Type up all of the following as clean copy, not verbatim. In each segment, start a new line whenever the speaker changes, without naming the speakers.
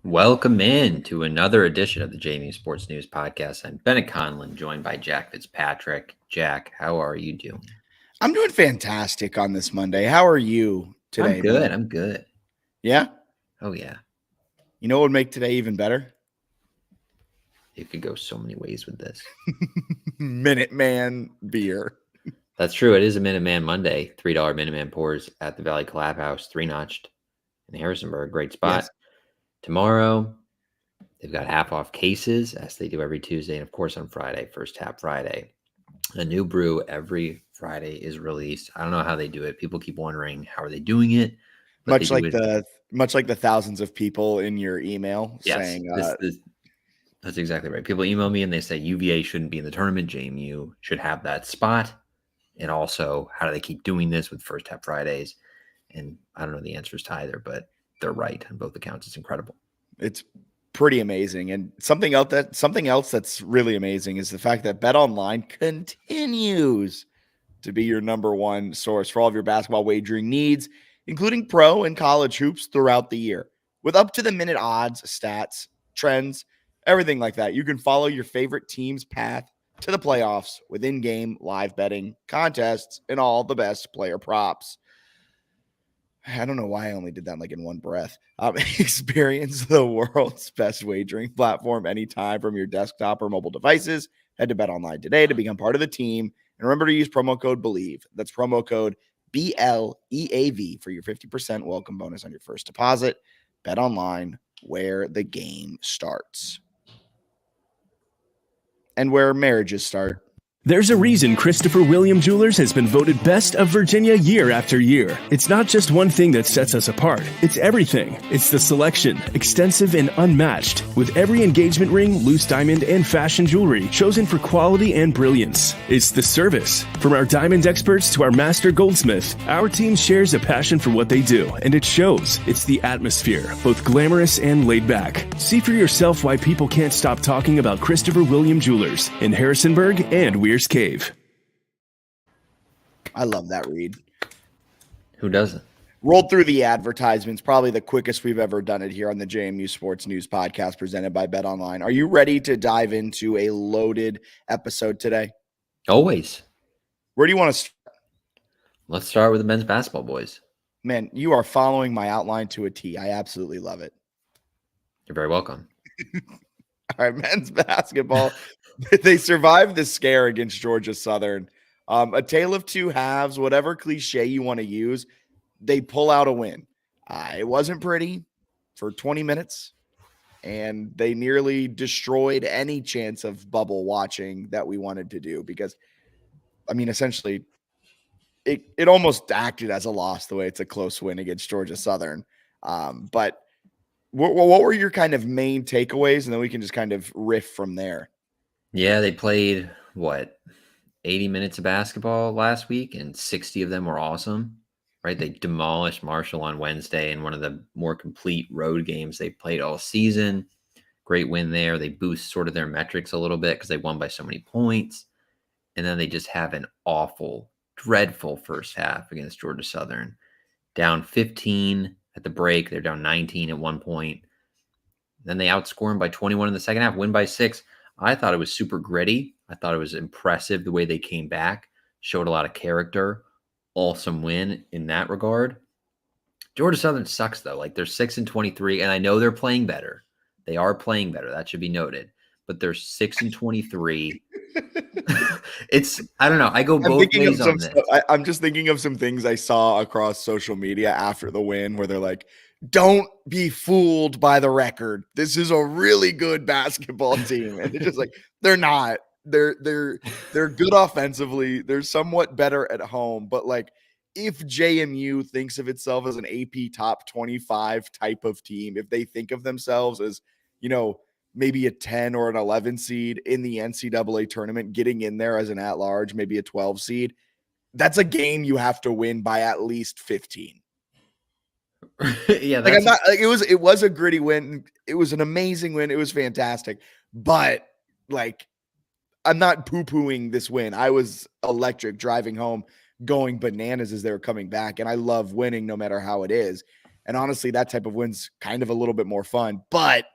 Welcome in to another edition of the JMU Sports News Podcast. I'm Bennett Conlon, joined by Jack Fitzpatrick. Jack, how are you doing?
I'm doing fantastic on this Monday. How are you today?
I'm good.
man?
I'm good.
Yeah?
Oh, yeah.
You know what would make today even better?
It could go so many ways with this.
Minuteman beer.
That's true. It is a Minuteman Monday. $3 Minuteman pours at the Valley Collab House, 3-notched in Harrisonburg. Great spot.
Yes.
Tomorrow, they've got half-off cases, as they do every Tuesday, and, of course, on Friday, First Tap Friday. A new brew every Friday is released. I don't know how they do it. People keep wondering, how are they doing it?
Much like the thousands of people in your email saying
that's exactly right. People email me and they say UVA shouldn't be in the tournament. JMU should have that spot. And also, how do they keep doing this with First Tap Fridays? And I don't know the answers to either, but they're right on both accounts. It's incredible.
It's pretty amazing. And something else that's really amazing is the fact that BetOnline continues to be your number one source for all of your basketball wagering needs, including pro and college hoops throughout the year. With up-to-the-minute odds, stats, trends, everything like that, you can follow your favorite team's path to the playoffs with in-game live betting, contests, and all the best player props. I don't know why I only did that like in one breath. Experience the world's best wagering platform anytime from your desktop or mobile devices. Head to BetOnline today to become part of the team. And remember to use promo code BELIEVE. That's promo code BLEAV for your 50% welcome bonus on your first deposit. BetOnline, where the game starts. And where marriages start.
There's a reason Christopher William Jewelers has been voted best of Virginia year after year. It's not just one thing that sets us apart. It's everything. It's the selection, extensive and unmatched, with every engagement ring, loose diamond, and fashion jewelry chosen for quality and brilliance. It's the service. From our diamond experts to our master goldsmith, our team shares a passion for what they do, and it shows. It's the atmosphere, both glamorous and laid back. See for yourself why people can't stop talking about Christopher William Jewelers in Harrisonburg and Weir's Cave.
I love that read.
Who doesn't?
Rolled through the advertisements, probably the quickest we've ever done it here on the JMU Sports News Podcast presented by BetOnline. Are you ready to dive into a loaded episode today?
Always.
Where do you want to start?
Let's start with the men's basketball boys.
Man, you are following my outline to a T. I absolutely love it.
You're very welcome.
All right, men's basketball. They survived the scare against Georgia Southern. A tale of two halves, whatever cliche you want to use, they pull out a win. It wasn't pretty for 20 minutes, and they nearly destroyed any chance of bubble watching that we wanted to do because, I mean, essentially, it almost acted as a loss the way it's a close win against Georgia Southern. But what were your kind of main takeaways? And then we can just kind of riff from there.
Yeah, they played, 80 minutes of basketball last week, and 60 of them were awesome, right? They demolished Marshall on Wednesday in one of the more complete road games they played all season. Great win there. They boost sort of their metrics a little bit because they won by so many points. And then they just have an awful, dreadful first half against Georgia Southern. Down 15 at the break. They're down 19 at one point. Then they outscore them by 21 in the second half, win by 6. I thought it was super gritty. I thought it was impressive the way they came back, showed a lot of character. awesome win in that regard. Georgia Southern sucks though. Like they're 6-23, and I know they're playing better. They are playing better. That should be noted. But they're 6-23. It's I don't know. I go
I'm
both
thinking of
ways
some
on this.
stuff. I'm just thinking of some things I saw across social media after the win where they're like, don't be fooled by the record. This is a really good basketball team. And it's just like, they're not. They're good offensively. They're somewhat better at home. But like if JMU thinks of itself as an AP top 25 type of team, if they think of themselves as, maybe a 10 or an 11 seed in the NCAA tournament, getting in there as an at-large, maybe a 12 seed, that's a game you have to win by at least 15.
Yeah,
Like I'm not like it was a gritty win. It was an amazing win. It was fantastic. But like I'm not poo-pooing this win. I was electric driving home, going bananas as they were coming back. And I love winning no matter how it is. And honestly, that type of win's kind of a little bit more fun, but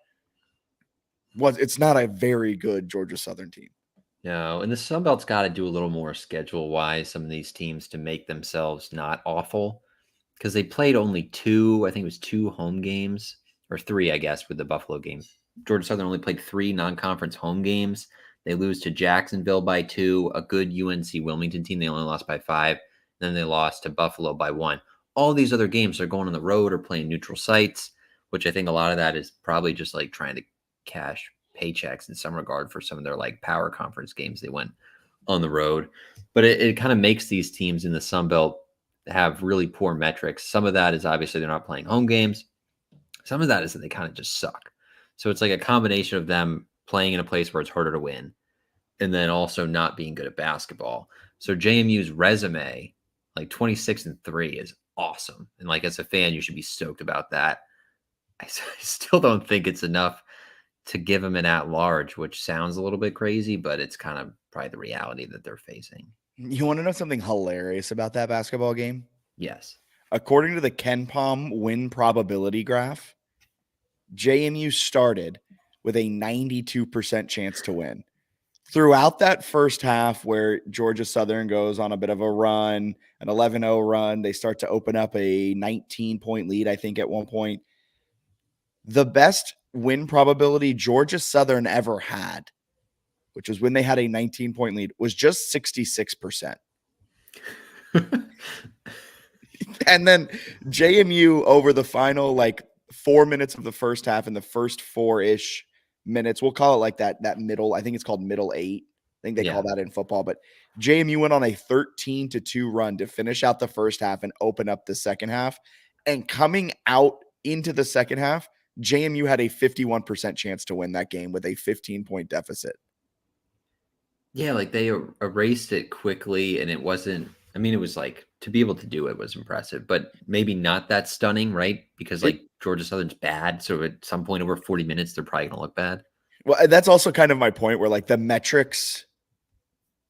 it's not a very good Georgia Southern team.
No, and the Sun Belt's got to do a little more schedule-wise, some of these teams to make themselves not awful. Because they played only two, I think it was 2 home games, or 3, I guess, with the Buffalo game. Georgia Southern only played 3 non-conference home games. They lose to Jacksonville by 2, a good UNC Wilmington team. They only lost by 5. Then they lost to Buffalo by 1. All these other games are going on the road or playing neutral sites, which I think a lot of that is probably just like trying to cash paychecks in some regard for some of their like power conference games they went on the road. But it kind of makes these teams in the Sun Belt have really poor metrics. Some of that is obviously they're not playing home games. Some of that is that they kind of just suck. So it's like a combination of them playing in a place where it's harder to win and then also not being good at basketball. So JMU's resume, like 26-3 is awesome. And like as a fan, you should be stoked about that. I still don't think it's enough to give them an at-large, which sounds a little bit crazy, but it's kind of probably the reality that they're facing.
You want to know something hilarious about that basketball game?
Yes.
According to the KenPom win probability graph, JMU started with a 92% chance to win. Throughout that first half where Georgia Southern goes on a bit of a run, an 11-0 run, they start to open up a 19-point lead, I think, at one point. The best win probability Georgia Southern ever had, which was when they had a 19-point lead, was just 66%. And then JMU over the final 4 minutes of the first half and the first 4-ish minutes, we'll call it like that middle, I think it's called middle 8. I think they call that in football, but JMU went on a 13-2 run to finish out the first half and open up the second half. And coming out into the second half, JMU had a 51% chance to win that game with a 15-point deficit.
Yeah, like they erased it quickly, and it wasn't. I mean, it was like to be able to do it was impressive, but maybe not that stunning, right? Because like Georgia Southern's bad, so at some point over 40 minutes, they're probably gonna look bad.
Well, that's also kind of my point, where like the metrics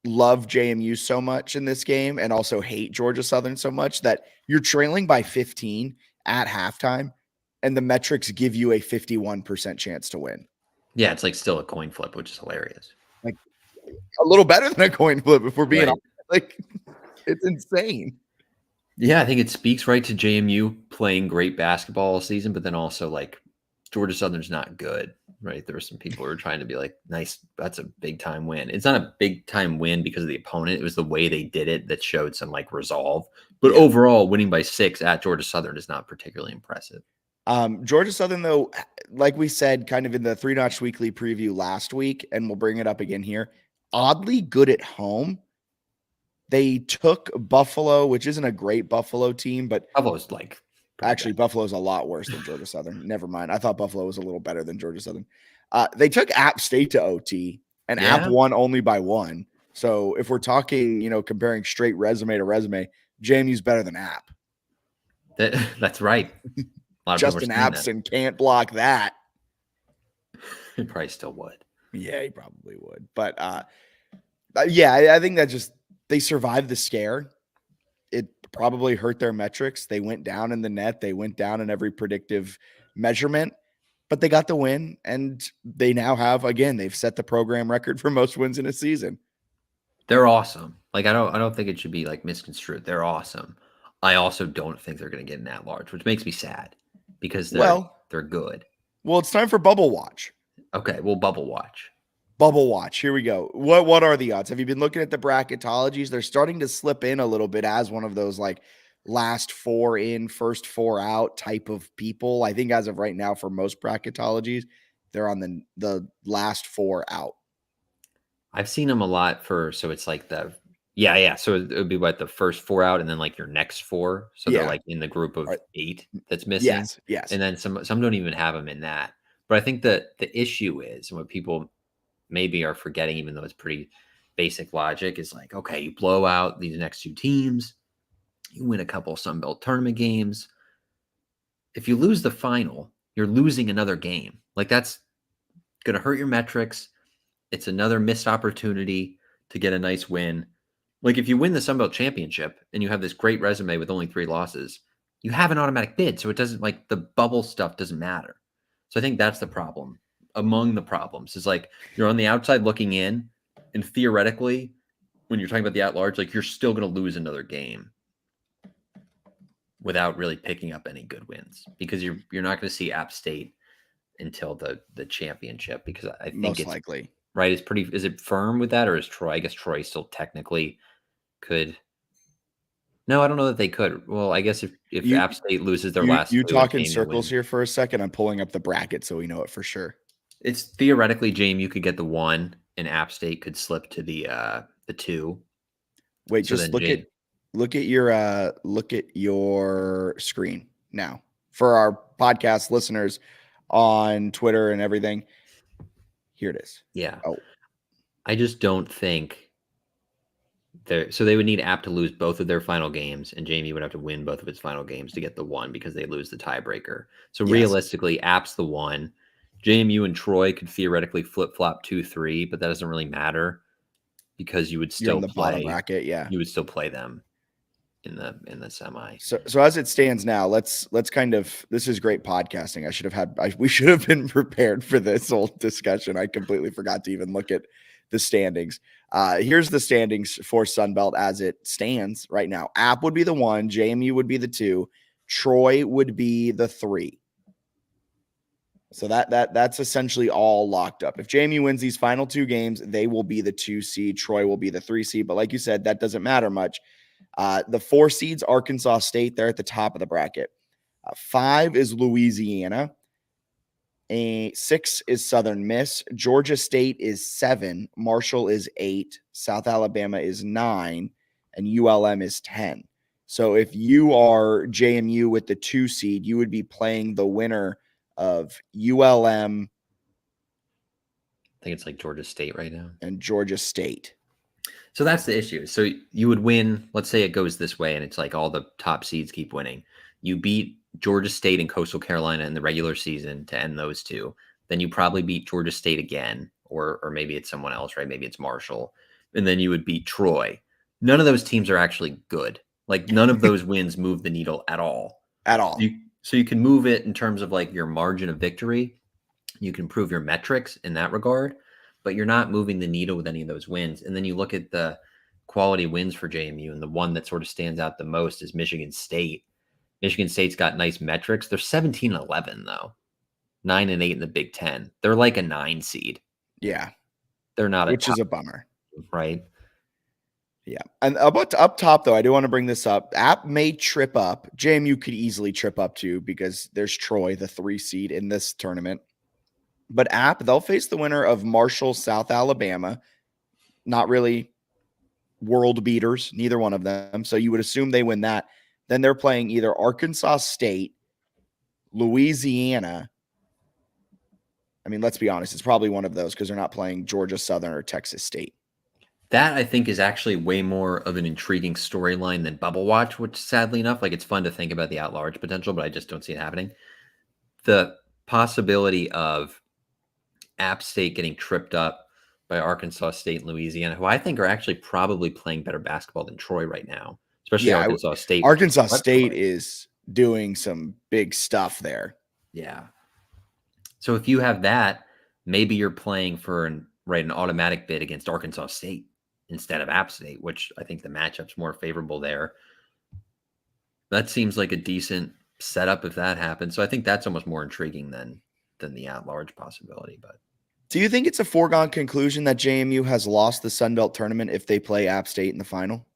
love JMU so much in this game and also hate Georgia Southern so much that you're trailing by 15 at halftime, and the metrics give you a 51% chance to win.
Yeah, it's like still a coin flip, which is hilarious.
Like a little better than a coin flip, if we're being honest. Like it's insane.
Yeah, I think it speaks right to JMU playing great basketball all season, but then also like Georgia Southern's not good, right? There were some people who were trying to be like, nice, that's a big time win. It's not a big time win because of the opponent. It was the way they did it that showed some like resolve. But overall, winning by 6 at Georgia Southern is not particularly impressive.
Georgia Southern, though, like we said, kind of in the 3-Notch Weekly preview last week, and we'll bring it up again here, oddly good at home. They took Buffalo, which isn't a great Buffalo team, but
Buffalo's like
actually Buffalo's a lot worse than Georgia Southern. Never mind. I thought Buffalo was a little better than Georgia Southern. They took App State to OT, and App won only by 1. So if we're talking, comparing straight resume to resume, JMU's better than App.
That's right.
Justin Appson can't block that.
He probably still would.
Yeah, he probably would. But I think that just they survived the scare. It probably hurt their metrics. They went down in the net. They went down in every predictive measurement, but they got the win. And they now have, again, they've set the program record for most wins in a season.
They're awesome. Like, I don't think it should be like misconstrued. They're awesome. I also don't think they're going to get an at-large, which makes me sad because they're good.
Well, it's time for Bubble Watch.
Okay, we'll bubble watch.
Bubble Watch. Here we go. What are the odds? Have you been looking at the bracketologies? They're starting to slip in a little bit as one of those like last four in, first four out type of people. I think as of right now, for most bracketologies, they're on the last four out.
I've seen them a lot so it's like so it would be what the first four out and then like your next four. So they're like in the group of 8 that's missing.
Yes.
And then some don't even have them in that. But I think that the issue is, and what people maybe are forgetting, even though it's pretty basic logic, is like, okay, you blow out these next 2 teams, you win a couple of Sun Belt tournament games. If you lose the final, you're losing another game. Like, that's going to hurt your metrics. It's another missed opportunity to get a nice win. Like, if you win the Sun Belt Championship and you have this great resume with only 3 losses, you have an automatic bid. So it doesn't, like, the bubble stuff doesn't matter. So I think that's the problem. Among the problems is, like, you're on the outside looking in, and theoretically, when you're talking about the at-large, like, you're still going to lose another game without really picking up any good wins, because you're not going to see App State until the championship, because I think
Most
it's
likely.
Right. Is it firm with that, or is Troy? I guess Troy still technically could. No, I don't know that they could. Well, I guess if App State loses their last,
you
2,
talk in
JMU
circles
wins.
here for a second. I'm pulling up the bracket so we know it for sure.
It's theoretically JMU could get the 1, and App State could slip to the 2.
Wait,
So
just
then
look at your screen now for our podcast listeners on Twitter and everything. Here it is.
Yeah.
Oh,
I just don't think so they would need App to lose both of their final games, and JMU would have to win both of its final games to get the 1, because they lose the tiebreaker. So realistically, App's the 1. JMU and Troy could theoretically flip-flop 2-3, but that doesn't really matter, because you would still
you're in the bottom bracket. Yeah,
you would still play them in the semi.
So as it stands now, let's kind of, this is great podcasting. We should have been prepared for this whole discussion. I completely forgot to even look at the standings. Here's the standings for Sunbelt as it stands right now. App would be the 1, JMU would be the 2, Troy would be the 3. So that's essentially all locked up. If JMU wins these final 2 games, they will be the 2 seed. Troy will be the 3 seed. But like you said, that doesn't matter much. The 4 seeds, Arkansas State, they're at the top of the bracket. 5 is Louisiana. 6 is Southern Miss. Georgia State is 7. Marshall is 8. South Alabama is 9. And ULM is 10. So if you are JMU with the 2 seed, you would be playing the winner of ULM.
I think it's like Georgia State right now.
And Georgia State.
So that's the issue. So you would win, let's say it goes this way, and it's like all the top seeds keep winning. You beat Georgia State and Coastal Carolina in the regular season to end those 2. Then you probably beat Georgia State again, or maybe it's someone else, right? Maybe it's Marshall. And then you would beat Troy. None of those teams are actually good. Like, none of those wins move the needle at all.
At all.
So you can move it in terms of like your margin of victory. You can improve your metrics in that regard, but you're not moving the needle with any of those wins. And then you look at the quality wins for JMU, and the one that sort of stands out the most is Michigan State. Michigan State's got nice metrics. They're 17-11 though, 9-8 in the Big Ten. They're like a 9 seed.
Yeah,
they're not,
which is a bummer,
right?
Yeah, and about up top though, I do want to bring this up. App may trip up. JMU could easily trip up too, because there's Troy, the 3 seed in this tournament. But App, they'll face the winner of Marshall, South Alabama. Not really world beaters, neither one of them. So you would assume they win that. Then they're playing either Arkansas State, Louisiana. I mean, let's be honest, it's probably one of those, because they're not playing Georgia Southern or Texas State.
That, I think, is actually way more of an intriguing storyline than Bubble Watch, which, sadly enough, like, it's fun to think about the at-large potential, but I just don't see it happening. The possibility of App State getting tripped up by Arkansas State and Louisiana, who I think are actually probably playing better basketball than Troy right now, especially Arkansas State.
Arkansas State is doing some big stuff there.
Yeah. So if you have that, maybe you're playing for an automatic bid against Arkansas State. instead of App State, which I think the matchup's more favorable there. That seems like a decent setup if that happens. So I think that's almost more intriguing than the at-large possibility. But
Do you think it's a foregone conclusion that JMU has lost the Sun Belt tournament if they play App State in the final?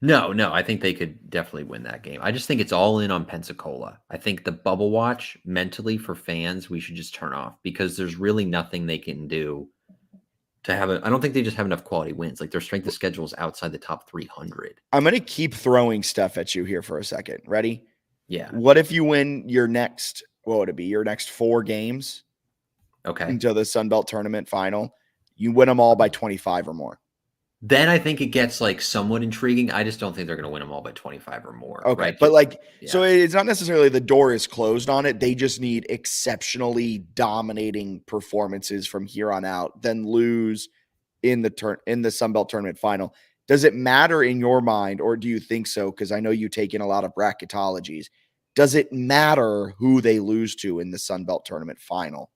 no, I think they could definitely win that game. I just think it's all in on Pensacola. I think the bubble watch mentally for fans, we should just turn off because there's really nothing they can do to have I don't think they just have enough quality wins. Like their strength of schedule is outside the top 300.
I'm going to keep throwing stuff at you here for a second. Ready?
Yeah.
What if you win your next, what would it be? Your next 4 games
Okay.
until the Sun Belt tournament final. You win them all by 25 or more.
Then I think it gets like somewhat intriguing. I just don't think they're going to win them all by 25 or more.
Okay.
Right?
But like,
Yeah.
so it's not necessarily the door is closed on it. They just need exceptionally dominating performances from here on out, then lose in the Sun Belt tournament final. Does it matter in your mind, or do you think so? Because I know you take in a lot of bracketologies. Does it matter who they lose to in the Sun Belt tournament final?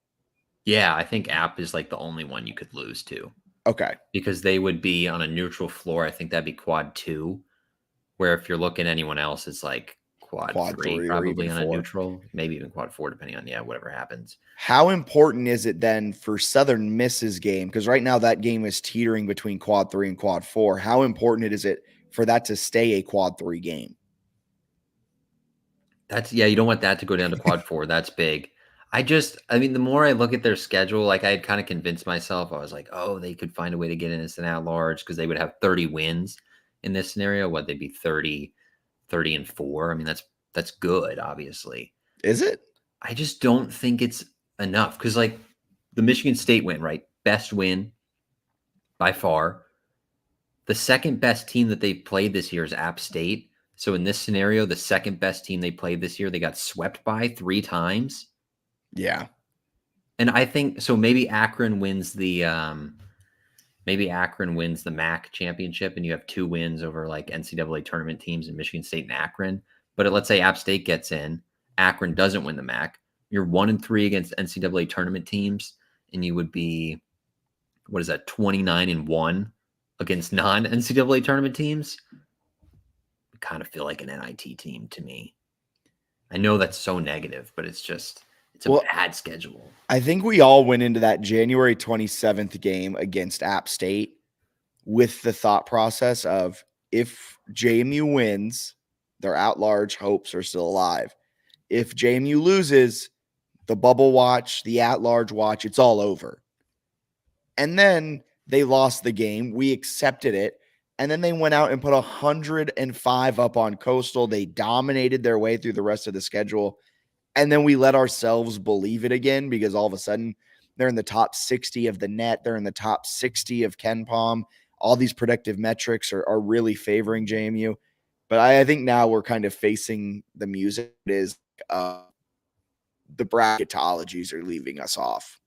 Yeah, I think App is like the only one you could lose to.
Okay.
Because they would be on a neutral floor. I think that'd be quad 2. Where if you're looking at anyone else, it's like quad 3 probably on 4. A neutral, maybe even quad 4, depending on whatever happens.
How important is it then for Southern Miss's game? Because right now that game is teetering between quad 3 and quad 4. How important is it for that to stay a quad 3 game?
You don't want that to go down to quad 4. That's big. I mean, the more I look at their schedule, like I had kind of convinced myself, I was like, oh, they could find a way to get in as an at-large because they would have 30 wins in this scenario. What, they'd be 30-4. I mean, that's good, obviously.
Is it?
I just don't think it's enough because like the Michigan State win, right? Best win by far. The second best team that they played this year is App State. So in this scenario, the second best team they played this year, they got swept by 3 times.
Yeah.
And I think so maybe Akron wins the MAC championship and you have 2 wins over like NCAA tournament teams in Michigan State and Akron. But let's say App State gets in, Akron doesn't win the MAC. You're 1-3 against NCAA tournament teams, and you would be, 29-1 against non-NCAA tournament teams. I kind of feel like an NIT team to me. I know that's so negative, but it's a bad schedule.
I think we all went into that January 27th game against App State with the thought process of if JMU wins, their at-large hopes are still alive. If JMU loses, the bubble watch, the at-large watch, it's all over. And then they lost the game. We accepted it. And then they went out and put 105 up on Coastal. They dominated their way through the rest of the schedule. And then we let ourselves believe it again because all of a sudden they're in the top 60 of the net. They're in the top 60 of KenPom. All these predictive metrics are really favoring JMU. But I think now we're kind of facing the music is the bracketologies are leaving us off.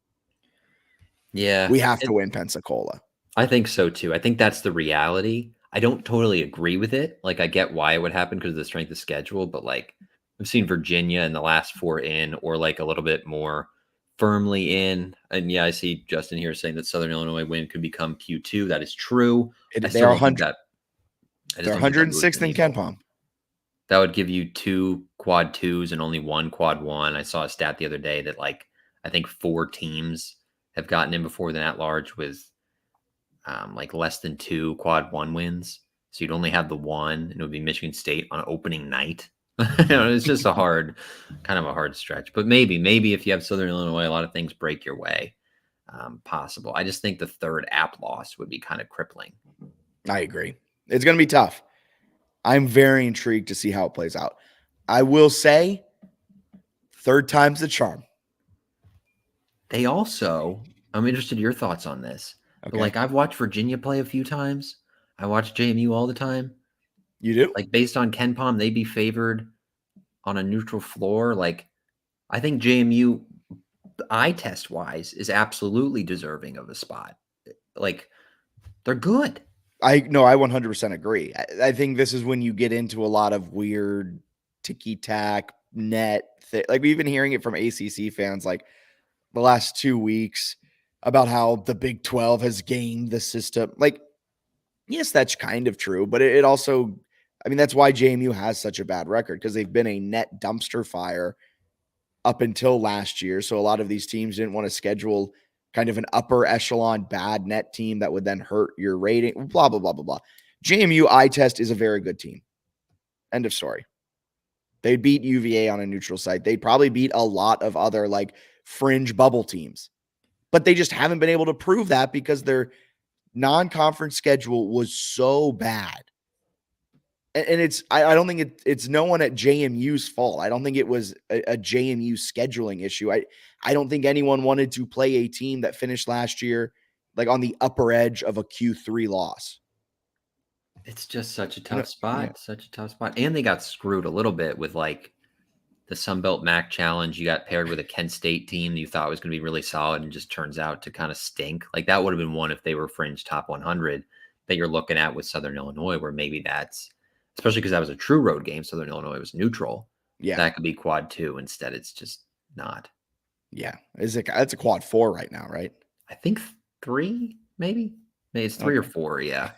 Yeah.
We have to win Pensacola.
I think so too. I think that's the reality. I don't totally agree with it. Like I get why it would happen because of the strength of schedule, but like I've seen Virginia in the last 4 in or like a little bit more firmly in. And yeah, I see Justin here saying that Southern Illinois win could become Q2. That is true.
They are 106th in KenPom.
That would give you 2 quad 2s and only 1 quad 1. I saw a stat the other day that like I think 4 teams have gotten in before the at-large with like less than 2 quad 1 wins. So you'd only have the 1, and it would be Michigan State on opening night. It's just kind of a hard stretch. But maybe if you have Southern Illinois, a lot of things break your way. Possible. I just think the third app loss would be kind of crippling.
I agree. It's going to be tough. I'm very intrigued to see how it plays out. I will say, third time's the charm.
They also, I'm interested in your thoughts on this.
Okay.
But like I've watched Virginia play a few times. I watch JMU all the time.
You do?
Like based on KenPom, they'd be favored on a neutral floor. Like I think JMU, eye test wise, is absolutely deserving of a spot. Like they're good.
I 100% agree. I think this is when you get into a lot of weird ticky-tack net. Like we've been hearing it from ACC fans like the last 2 weeks about how the Big 12 has gained the system. Like Yes, that's kind of true, but it also, I mean, that's why JMU has such a bad record, because they've been a net dumpster fire up until last year. So a lot of these teams didn't want to schedule kind of an upper echelon bad net team that would then hurt your rating, blah, blah, blah, blah, blah. JMU eye test is a very good team. End of story. They'd beat UVA on a neutral site. They'd probably beat a lot of other like fringe bubble teams, but they just haven't been able to prove that because their non-conference schedule was so bad. And it's, I don't think it's no one at JMU's fault. I don't think it was a JMU scheduling issue. I don't think anyone wanted to play a team that finished last year like on the upper edge of a Q3 loss.
It's just such a
You know,
tough spot,
yeah.
such a tough spot. And they got screwed a little bit with like the Sunbelt MAC Challenge. You got paired with a Kent State team that you thought was going to be really solid and just turns out to kind of stink. Like that would have been one if they were fringe top 100 that you're looking at with Southern Illinois, where maybe that's, especially because that was a true road game. Southern Illinois was neutral.
Yeah.
That could be quad 2. Instead, it's just not.
Yeah. That's a quad 4 right now, right?
I think 3, maybe it's 3 or 4. Yeah.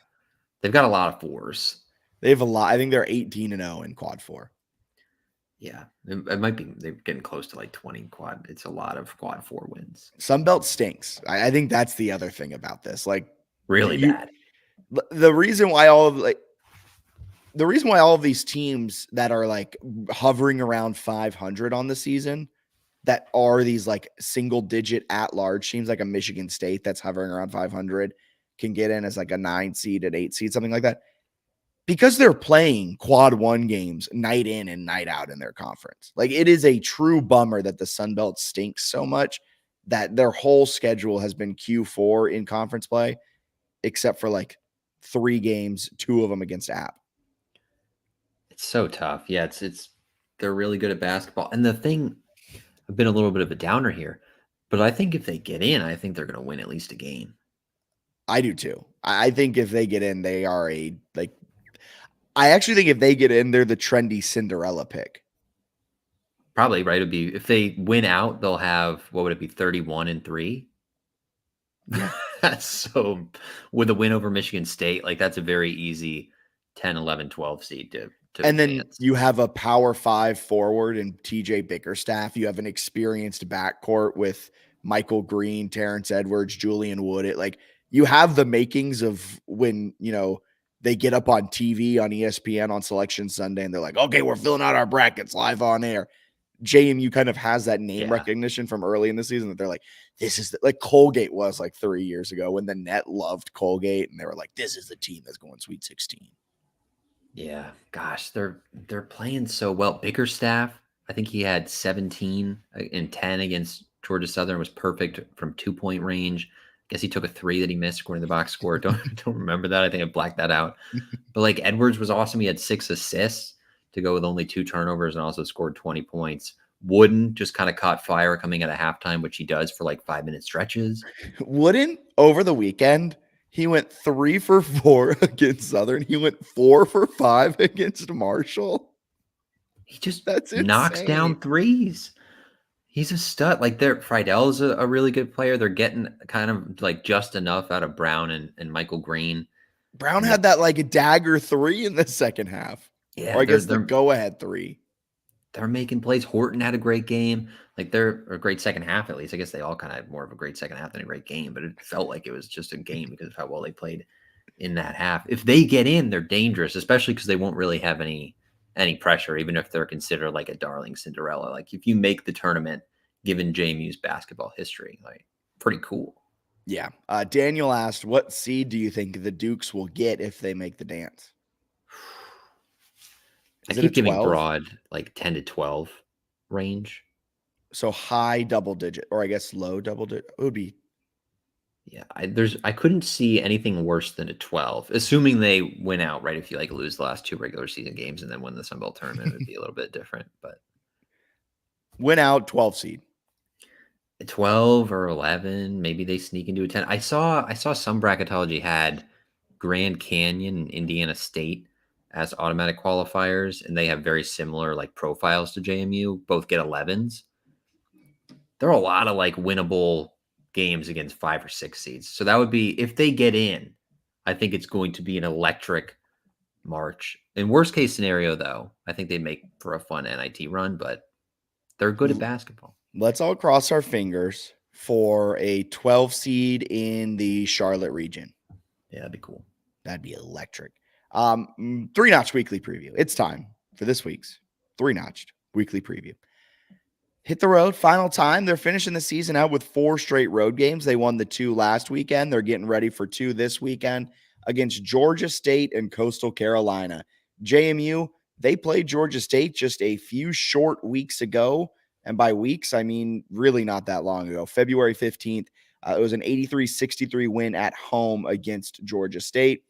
They've got a lot of 4s.
They have a lot. I think they're 18-0 in quad 4.
Yeah, it might be. They're getting close to like 20 quad. It's a lot of quad 4 wins.
Sunbelt stinks. I think that's the other thing about this. Like
really bad.
The reason why all of these teams that are like hovering around 500 on the season, that are these like single digit at large teams, like a Michigan State that's hovering around 500, can get in as like a 9 seed, an 8 seed, something like that, because they're playing quad 1 games night in and night out in their conference. Like it is a true bummer that the Sun Belt stinks so much that their whole schedule has been Q4 in conference play, except for like 3 games, 2 of them against App.
It's so tough. Yeah, it's they're really good at basketball. And the thing, I've been a little bit of a downer here, but I think if they get in, I think they're going to win at least a game.
I do too. I think if they get in, they are I actually think if they get in, they're the trendy Cinderella pick.
Probably, right? It'd be, if they win out, they'll have, what would it be, 31-3? So with a win over Michigan State, like that's a very easy 10, 11, 12 seed to
and
advance.
Then you have a power 5 forward and TJ Bickerstaff. You have an experienced backcourt with Michael Green, Terrence Edwards, Julian Wood. You have the makings of when, they get up on TV on ESPN on Selection Sunday and they're like, okay, we're filling out our brackets live on air. JMU kind of has that name recognition from early in the season that they're like, this is like Colgate was like 3 years ago when the net loved Colgate and they were like, this is the team that's going Sweet 16.
Yeah, gosh, they're playing so well. Bickerstaff, I think he had 17 and 10 against Georgia Southern, was perfect from 2-point range. I guess he took a 3 that he missed according to the box score. Don't remember that. I think I blacked that out. But like Edwards was awesome. He had 6 assists to go with only 2 turnovers and also scored 20 points. Wooden just kind of caught fire coming out of halftime, which he does for like 5-minute stretches.
Wooden over the weekend, he went 3 for 4 against Southern. He went 4 for 5 against Marshall.
He just knocks down threes. He's a stud. Like Friedell's a really good player. They're getting kind of like just enough out of Brown and Michael Green.
Brown had that like a dagger 3 in the second half.
Yeah,
or I guess the go-ahead 3.
They're making plays. Horton had a great game. Like they're a great second half, at least. I guess they all kind of had more of a great second half than a great game, but it felt like it was just a game because of how well they played in that half. If they get in, they're dangerous, especially because they won't really have any pressure, even if they're considered like a darling Cinderella. Like if you make the tournament, given JMU's basketball history, like pretty cool.
Yeah. Daniel asked, what seed do you think the Dukes will get if they make the dance?
I keep giving broad like 10 to 12 range.
So high double digit, or I guess low double digit. It would be.
Yeah, I couldn't see anything worse than a 12, assuming they win out, right? If you like lose the last 2 regular season games and then win the Sun Belt tournament, it would be a little bit different. But
win out 12 seed.
12 or 11, maybe they sneak into a 10. I saw some bracketology had Grand Canyon and Indiana State as automatic qualifiers, and they have very similar like profiles to JMU. Both get 11s. There are a lot of like winnable games against 5 or 6 seeds. So that would be, if they get in, I think it's going to be an electric March. In worst case scenario, though, I think they make for a fun NIT run, but they're good at basketball.
Let's all cross our fingers for a 12 seed in the Charlotte region.
Yeah, that'd be cool.
That'd be electric. 3-notch weekly preview. It's time for this week's 3-notched weekly preview. Hit the road, final time. They're finishing the season out with 4 straight road games. They won the 2 last weekend. They're getting ready for 2 this weekend against Georgia State and Coastal Carolina. JMU, they played Georgia State just a few short weeks ago. And by weeks, I mean really not that long ago. February 15th, it was an 83-63 win at home against Georgia State.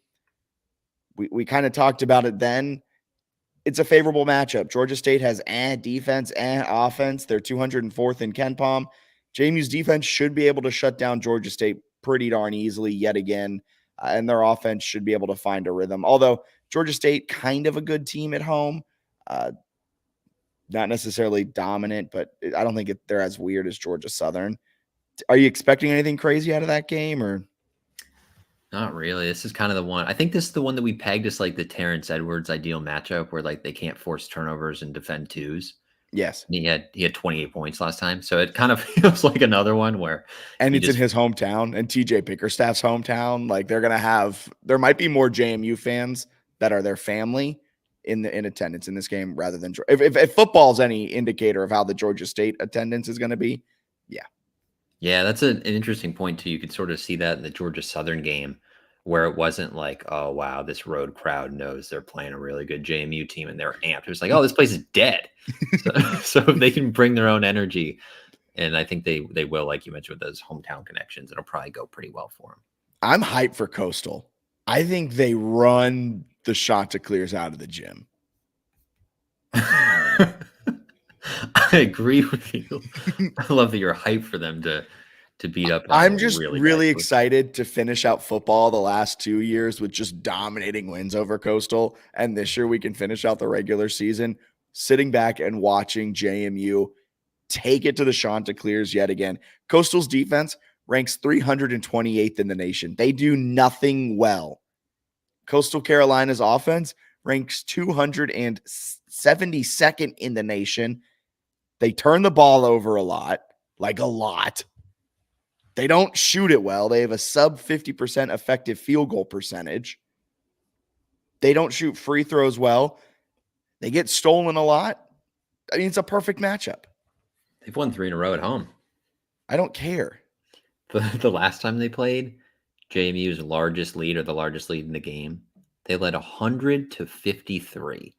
We kind of talked about it then. It's a favorable matchup. Georgia State has defense and offense. They're 204th in KenPom. JMU's defense should be able to shut down Georgia State pretty darn easily yet again, and their offense should be able to find a rhythm. Although Georgia State, kind of a good team at home, not necessarily dominant, but I don't think they're as weird as Georgia Southern. Are you expecting anything crazy out of that game, or?
Not really. This is kind of the one. I think this is the one that we pegged as like the Terrence Edwards ideal matchup where like they can't force turnovers and defend twos.
Yes.
And he had 28 points last time. So it kind of feels like another one where
and it's in his hometown and TJ Bickerstaff's hometown. Like there might be more JMU fans that are their family in attendance in this game rather than if football's any indicator of how the Georgia State attendance is going to be. Yeah.
Yeah, that's an interesting point too. You could sort of see that in the Georgia Southern game where it wasn't like, oh, wow, this road crowd knows they're playing a really good JMU team and they're amped. It was like, oh, this place is dead. So if they can bring their own energy, and I think they will, like you mentioned, with those hometown connections, it'll probably go pretty well for them.
I'm hyped for Coastal. I think they run the Chanticleers out of the gym.
I agree with you. I love that you're hyped for them to beat up.
I'm just really excited to finish out football the last 2 years with just dominating wins over Coastal. And this year we can finish out the regular season sitting back and watching JMU take it to the Chanticleers yet again. Coastal's defense ranks 328th in the nation. They do nothing well. Coastal Carolina's offense ranks 272nd in the nation. They turn the ball over a lot, like a lot. They don't shoot it well. They have a sub 50% effective field goal percentage. They don't shoot free throws well. They get stolen a lot. I mean, it's a perfect matchup.
They've won 3 in a row at home.
I don't care.
The last time they played, JMU's largest lead, or the largest lead in the game, they led 100-53.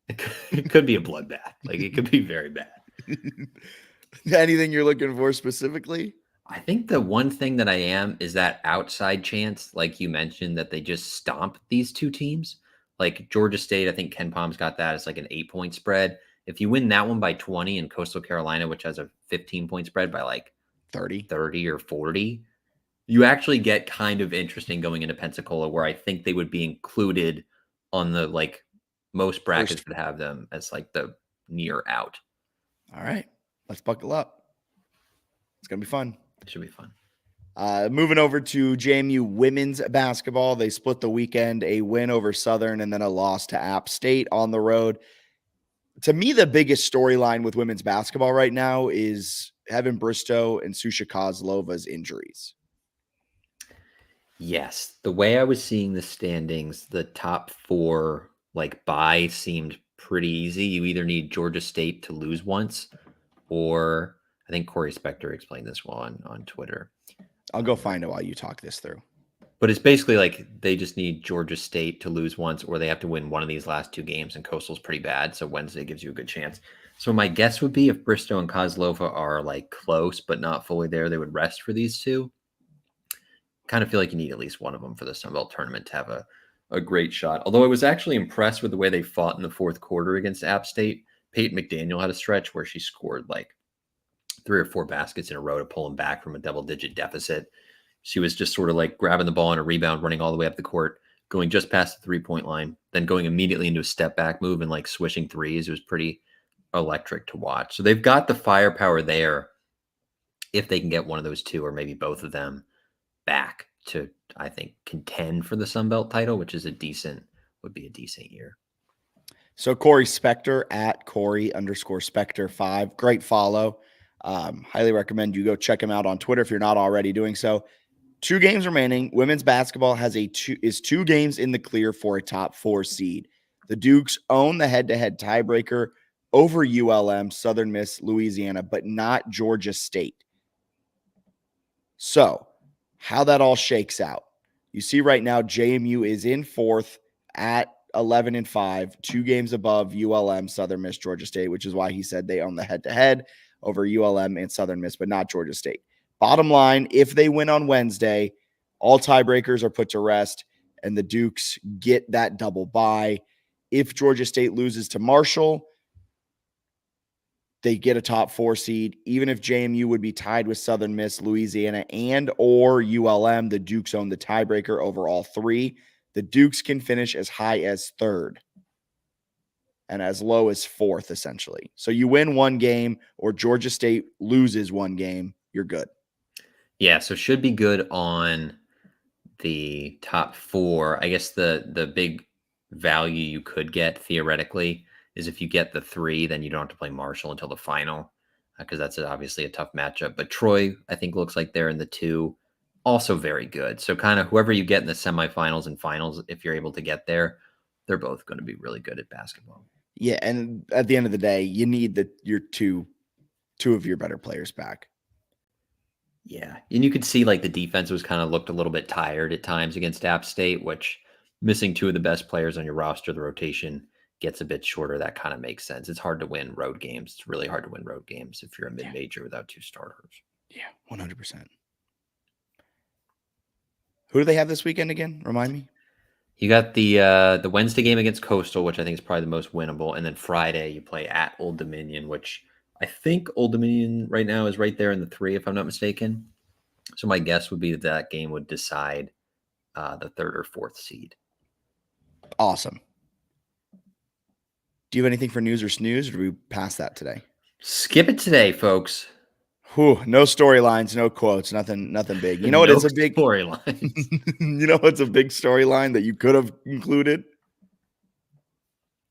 It could be a bloodbath. Like, it could be very bad.
Anything you're looking for specifically?
I think the one thing that I am is that outside chance, like you mentioned, that they just stomp these two teams. Like Georgia State, I think KenPom's got that as like an 8-point spread. If you win that one by 20 and Coastal Carolina, which has a 15-point spread, by like 30 or 40, you actually get kind of interesting going into Pensacola, where I think they would be included on the like most brackets that have them as like the near out.
All right, let's buckle up. It's going to be fun.
It should be fun.
Moving over to JMU women's basketball. They split the weekend, a win over Southern and then a loss to App State on the road. To me, the biggest storyline with women's basketball right now is Heaven Bristow and Susha Kozlova's injuries.
Yes. The way I was seeing the standings, the top 4 like bye seemed pretty easy. You either need Georgia State to lose once, or I think Corey Spector explained this one on Twitter.
I'll go find it while you talk this through.
But it's basically like they just need Georgia State to lose once, or they have to win one of these last 2 games, and Coastal's pretty bad, so Wednesday gives you a good chance. So my guess would be if Bristow and Kozlova are like close but not fully there, they would rest for these 2. Kind of feel like you need at least one of them for the Sun Belt tournament to have a great shot. Although I was actually impressed with the way they fought in the fourth quarter against App State. Peyton McDaniel had a stretch where she scored like 3 or 4 baskets in a row to pull them back from a double-digit deficit. She was just sort of like grabbing the ball on a rebound, running all the way up the court, going just past the 3-point line, then going immediately into a step-back move and like swishing threes. It was pretty electric to watch. So they've got the firepower there if they can get one of those 2 or maybe both of them back to, I think, contend for the Sun Belt title, which is would be a decent year.
So Corey Spector at Corey_Spector5. Great follow. Highly recommend you go check him out on Twitter if you're not already doing so. 2 games remaining. Women's basketball is 2 games in the clear for a top 4 seed. The Dukes own the head-to-head tiebreaker over ULM, Southern Miss, Louisiana, but not Georgia State. So, how that all shakes out. You see right now JMU is in 4th at 11-5, 2 games above ULM, Southern Miss, Georgia State, which is why he said they own the head-to-head over ULM and Southern Miss, but not Georgia State. Bottom line, if they win on Wednesday, all tiebreakers are put to rest, and the Dukes get that double bye. If Georgia State loses to Marshall, they get a top 4 seed. Even if JMU would be tied with Southern Miss, Louisiana, and or ULM, the Dukes own the tiebreaker over all 3. The Dukes can finish as high as 3rd and as low as 4th, essentially. So you win 1 game or Georgia State loses 1 game, you're good.
Yeah, so should be good on the top 4. I guess the big value you could get theoretically is if you get the 3, then you don't have to play Marshall until the final, because that's obviously a tough matchup. But Troy, I think, looks like they're in the 2, also very good. So kind of whoever you get in the semifinals and finals, if you're able to get there, they're both going to be really good at basketball.
Yeah, and at the end of the day, you need your two of your better players back.
Yeah, and you could see like the defense was kind of looked a little bit tired at times against App State, which missing 2 of the best players on your roster, the rotation gets a bit shorter. That kind of makes sense. It's hard to win road games. It's really hard to win road games if you're a mid-major without 2 starters.
Yeah, 100%. Who do they have this weekend again? Remind me.
You got the Wednesday game against Coastal, which I think is probably the most winnable, and then Friday you play at Old Dominion, which I think Old Dominion right now is right there in the 3, if I'm not mistaken. So my guess would be that game would decide the 3rd or 4th seed.
Awesome. Do you have anything for news or snooze, or do we pass that today?
Skip it today, folks.
Whew, no storylines, no quotes, nothing big. You know what?
No
It's a big
storyline.
You know what's a big storyline that you could have included?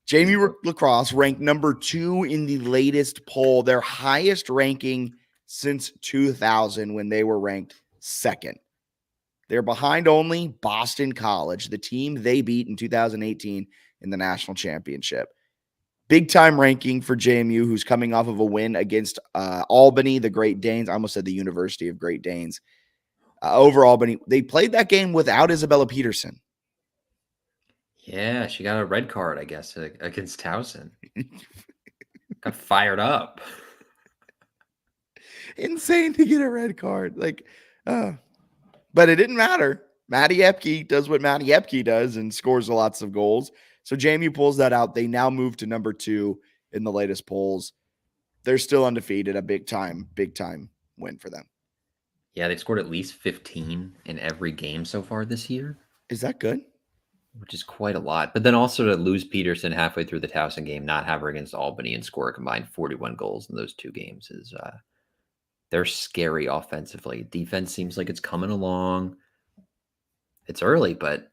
JMU lacrosse ranked number 2 in the latest poll, their highest ranking since 2000 when they were ranked 2nd. They're behind only Boston College, the team they beat in 2018 in the national championship. Big time ranking for JMU, who's coming off of a win against Albany, the Great Danes. I almost said the University of Great Danes. Over Albany. They played that game without Isabella Peterson.
Yeah, she got a red card, I guess, against Towson. Got fired up.
Insane to get a red card. But it didn't matter. Maddie Epke does what Maddie Epke does and scores lots of goals. So JMU pulls that out. They now move to number 2 in the latest polls. They're still undefeated. A big time win for them.
Yeah, they've scored at least 15 in every game so far this year.
Is that good?
Which is quite a lot. But then also to lose Peterson halfway through the Towson game, not have her against Albany and score a combined 41 goals in those 2 games is they're scary offensively. Defense seems like it's coming along. It's early, but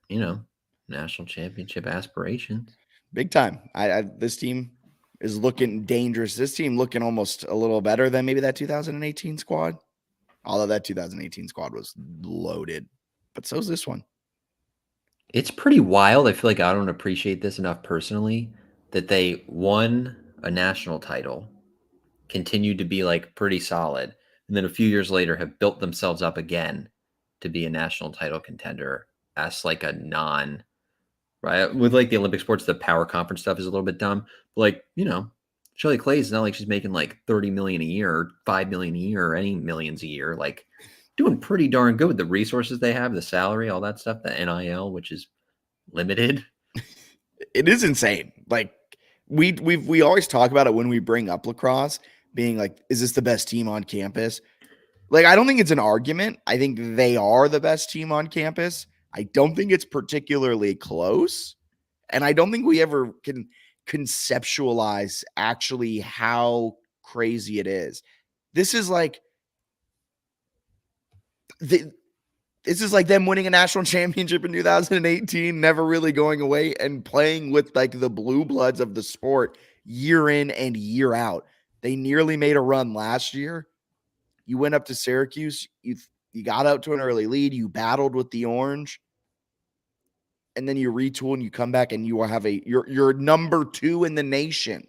national championship aspirations.
Big time. This team is looking dangerous. This team looking almost a little better than maybe that 2018 squad. Although that 2018 squad was loaded, but so's this one.
It's pretty wild. I feel like I don't appreciate this enough personally, that they won a national title, continued to be like pretty solid, and then a few years later have built themselves up again to be a national title contender as like a right? With like the Olympic sports, the power conference stuff is a little bit dumb. But Shelley Clay is not like she's making like 30 million a year or 5 million a year or any millions a year. Like doing pretty darn good with the resources they have, the salary, all that stuff, the NIL, which is limited.
It is insane. Like we always talk about it when we bring up lacrosse being like, is this the best team on campus? Like, I don't think it's an argument. I think they are the best team on campus. I don't think it's particularly close. And I don't think we ever can conceptualize actually how crazy it is. This is like This is like them winning a national championship in 2018, never really going away and playing with like the blue bloods of the sport year in and year out. They nearly made a run last year. You went up to Syracuse. You got out to an early lead. You battled with the Orange. And then you retool and you come back and you will have you're number 2 in the nation.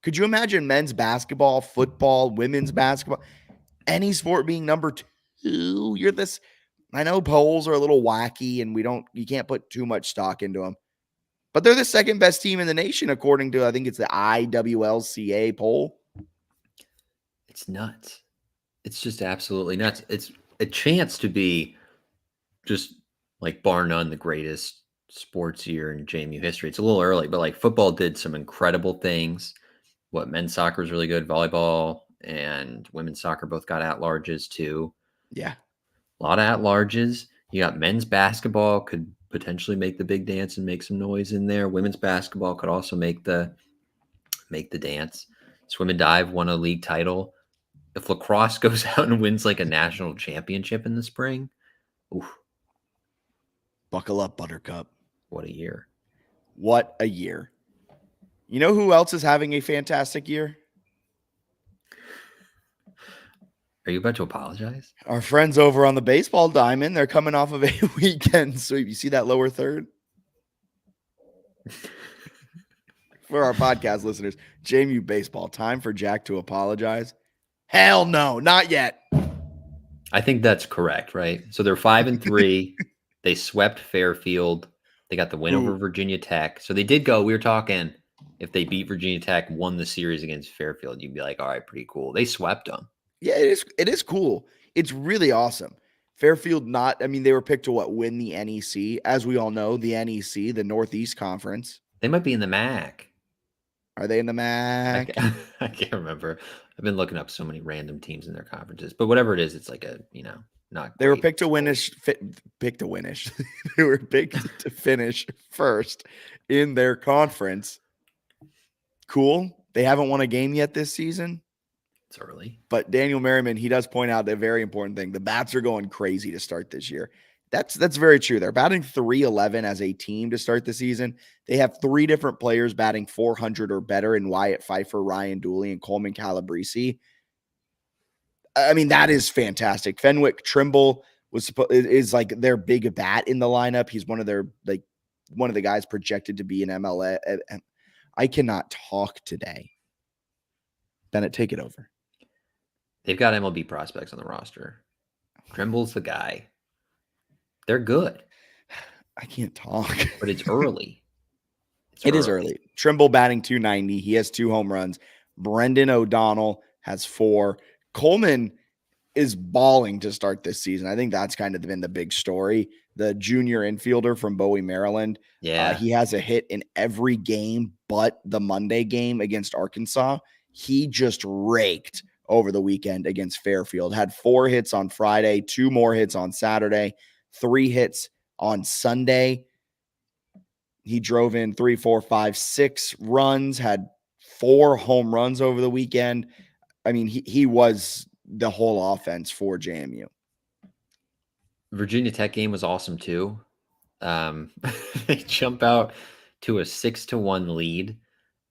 Could you imagine men's basketball, football, women's basketball, any sport being number 2? You're this. I know polls are a little wacky and you can't put too much stock into them, but they're the second best team in the nation, according to, I think it's the IWLCA poll.
It's nuts. It's just absolutely nuts. It's a chance to be just like bar none the greatest sports year in JMU history. It's a little early, but like football did some incredible things. What men's soccer is really good. Volleyball and women's soccer both got at-larges too.
Yeah.
A lot of at-larges. You got men's basketball could potentially make the big dance and make some noise in there. Women's basketball could also make the dance. Swim and dive won a league title. If lacrosse goes out and wins like a national championship in the spring, oof,
Buckle up, Buttercup.
what a year.
What a year. You know who else is having a fantastic year?
Are you about to apologize?
Our friends over on the baseball diamond. They're coming off of a weekend sweep. You see that lower third? For our podcast listeners, JMU baseball. Time for Jack to apologize. Hell no, not yet.
I think that's correct, right? So they're 5-3. They swept Fairfield. They got the win over Virginia Tech. So they did go. We were talking, if they beat Virginia Tech, won the series against Fairfield, you'd be like, all right, pretty cool. They swept them.
Yeah, it is cool. It's really awesome. Fairfield they were picked to win the NEC. As we all know, the NEC, the Northeast Conference.
They might be in the MAC.
Are they in the MAC?
I can't remember. I've been looking up so many random teams in their conferences, but whatever it is, it's like not.
They were picked to they were picked to finish first in their conference. Cool. They haven't won a game yet this season.
It's early.
But Daniel Merriman, he does point out a very important thing. The bats are going crazy to start this year. That's very true. They're batting .311 as a team to start the season. They have 3 different players batting .400 or better in Wyatt Pfeiffer, Ryan Dooley, and Coleman Calabrese. I mean, that is fantastic. Fenwick Trimble is like their big bat in the lineup. He's one of the guys projected to be an MLS. I cannot talk today. Bennett, take it over.
They've got MLB prospects on the roster. Trimble's the guy. They're good.
I can't talk.
But it's early.
It is early. Trimble batting .290. He has 2 home runs. Brendan O'Donnell has 4. Coleman is balling to start this season. I think that's kind of been the big story. The junior infielder from Bowie, Maryland.
Yeah.
He has a hit in every game but the Monday game against Arkansas. He just raked over the weekend against Fairfield. Had 4 hits on Friday, 2 more hits on Saturday, 3 hits on Sunday. He drove in 3, 4, 5, 6 runs, had 4 home runs over the weekend. I mean, he was the whole offense for JMU.
Virginia Tech game was awesome too. They jump out to a 6-1 lead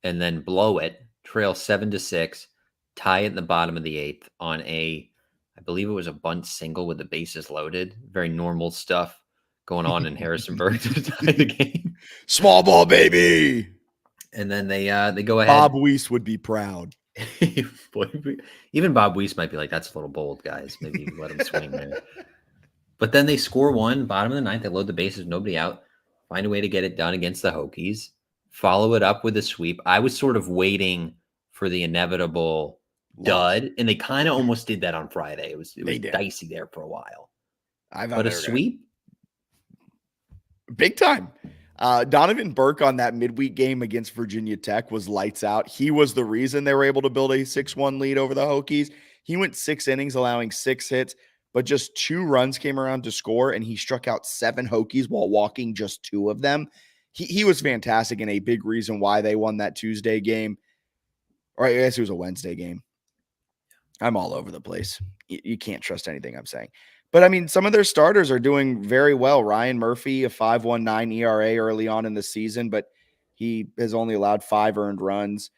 and then blow it, trail 7-6, tie it in the bottom of the 8th on I believe it was a bunt single with the bases loaded. Very normal stuff going on in Harrisonburg to tie the game.
Small ball, baby.
And then they go ahead.
Bob Weiss would be proud.
Even Bob Weiss might be like, that's a little bold, guys. Maybe let him swing there. But then they score 1, bottom of the 9th. They load the bases, nobody out. Find a way to get it done against the Hokies. Follow it up with a sweep. I was sort of waiting for the inevitable dud, and they kind of almost did that on Friday. It was dicey there for a while. But a sweep?
Big time. Donovan Burke on that midweek game against Virginia Tech was lights out. He was the reason they were able to build a 6-1 lead over the Hokies. He went 6 innings, allowing 6 hits, but just 2 runs came around to score, and he struck out 7 Hokies while walking just 2 of them. He was fantastic and a big reason why they won that Tuesday game. Or I guess it was a Wednesday game. I'm all over the place. You can't trust anything I'm saying. But I mean, some of their starters are doing very well. Ryan Murphy, a 5.19 ERA early on in the season, but he has only allowed 5 earned runs.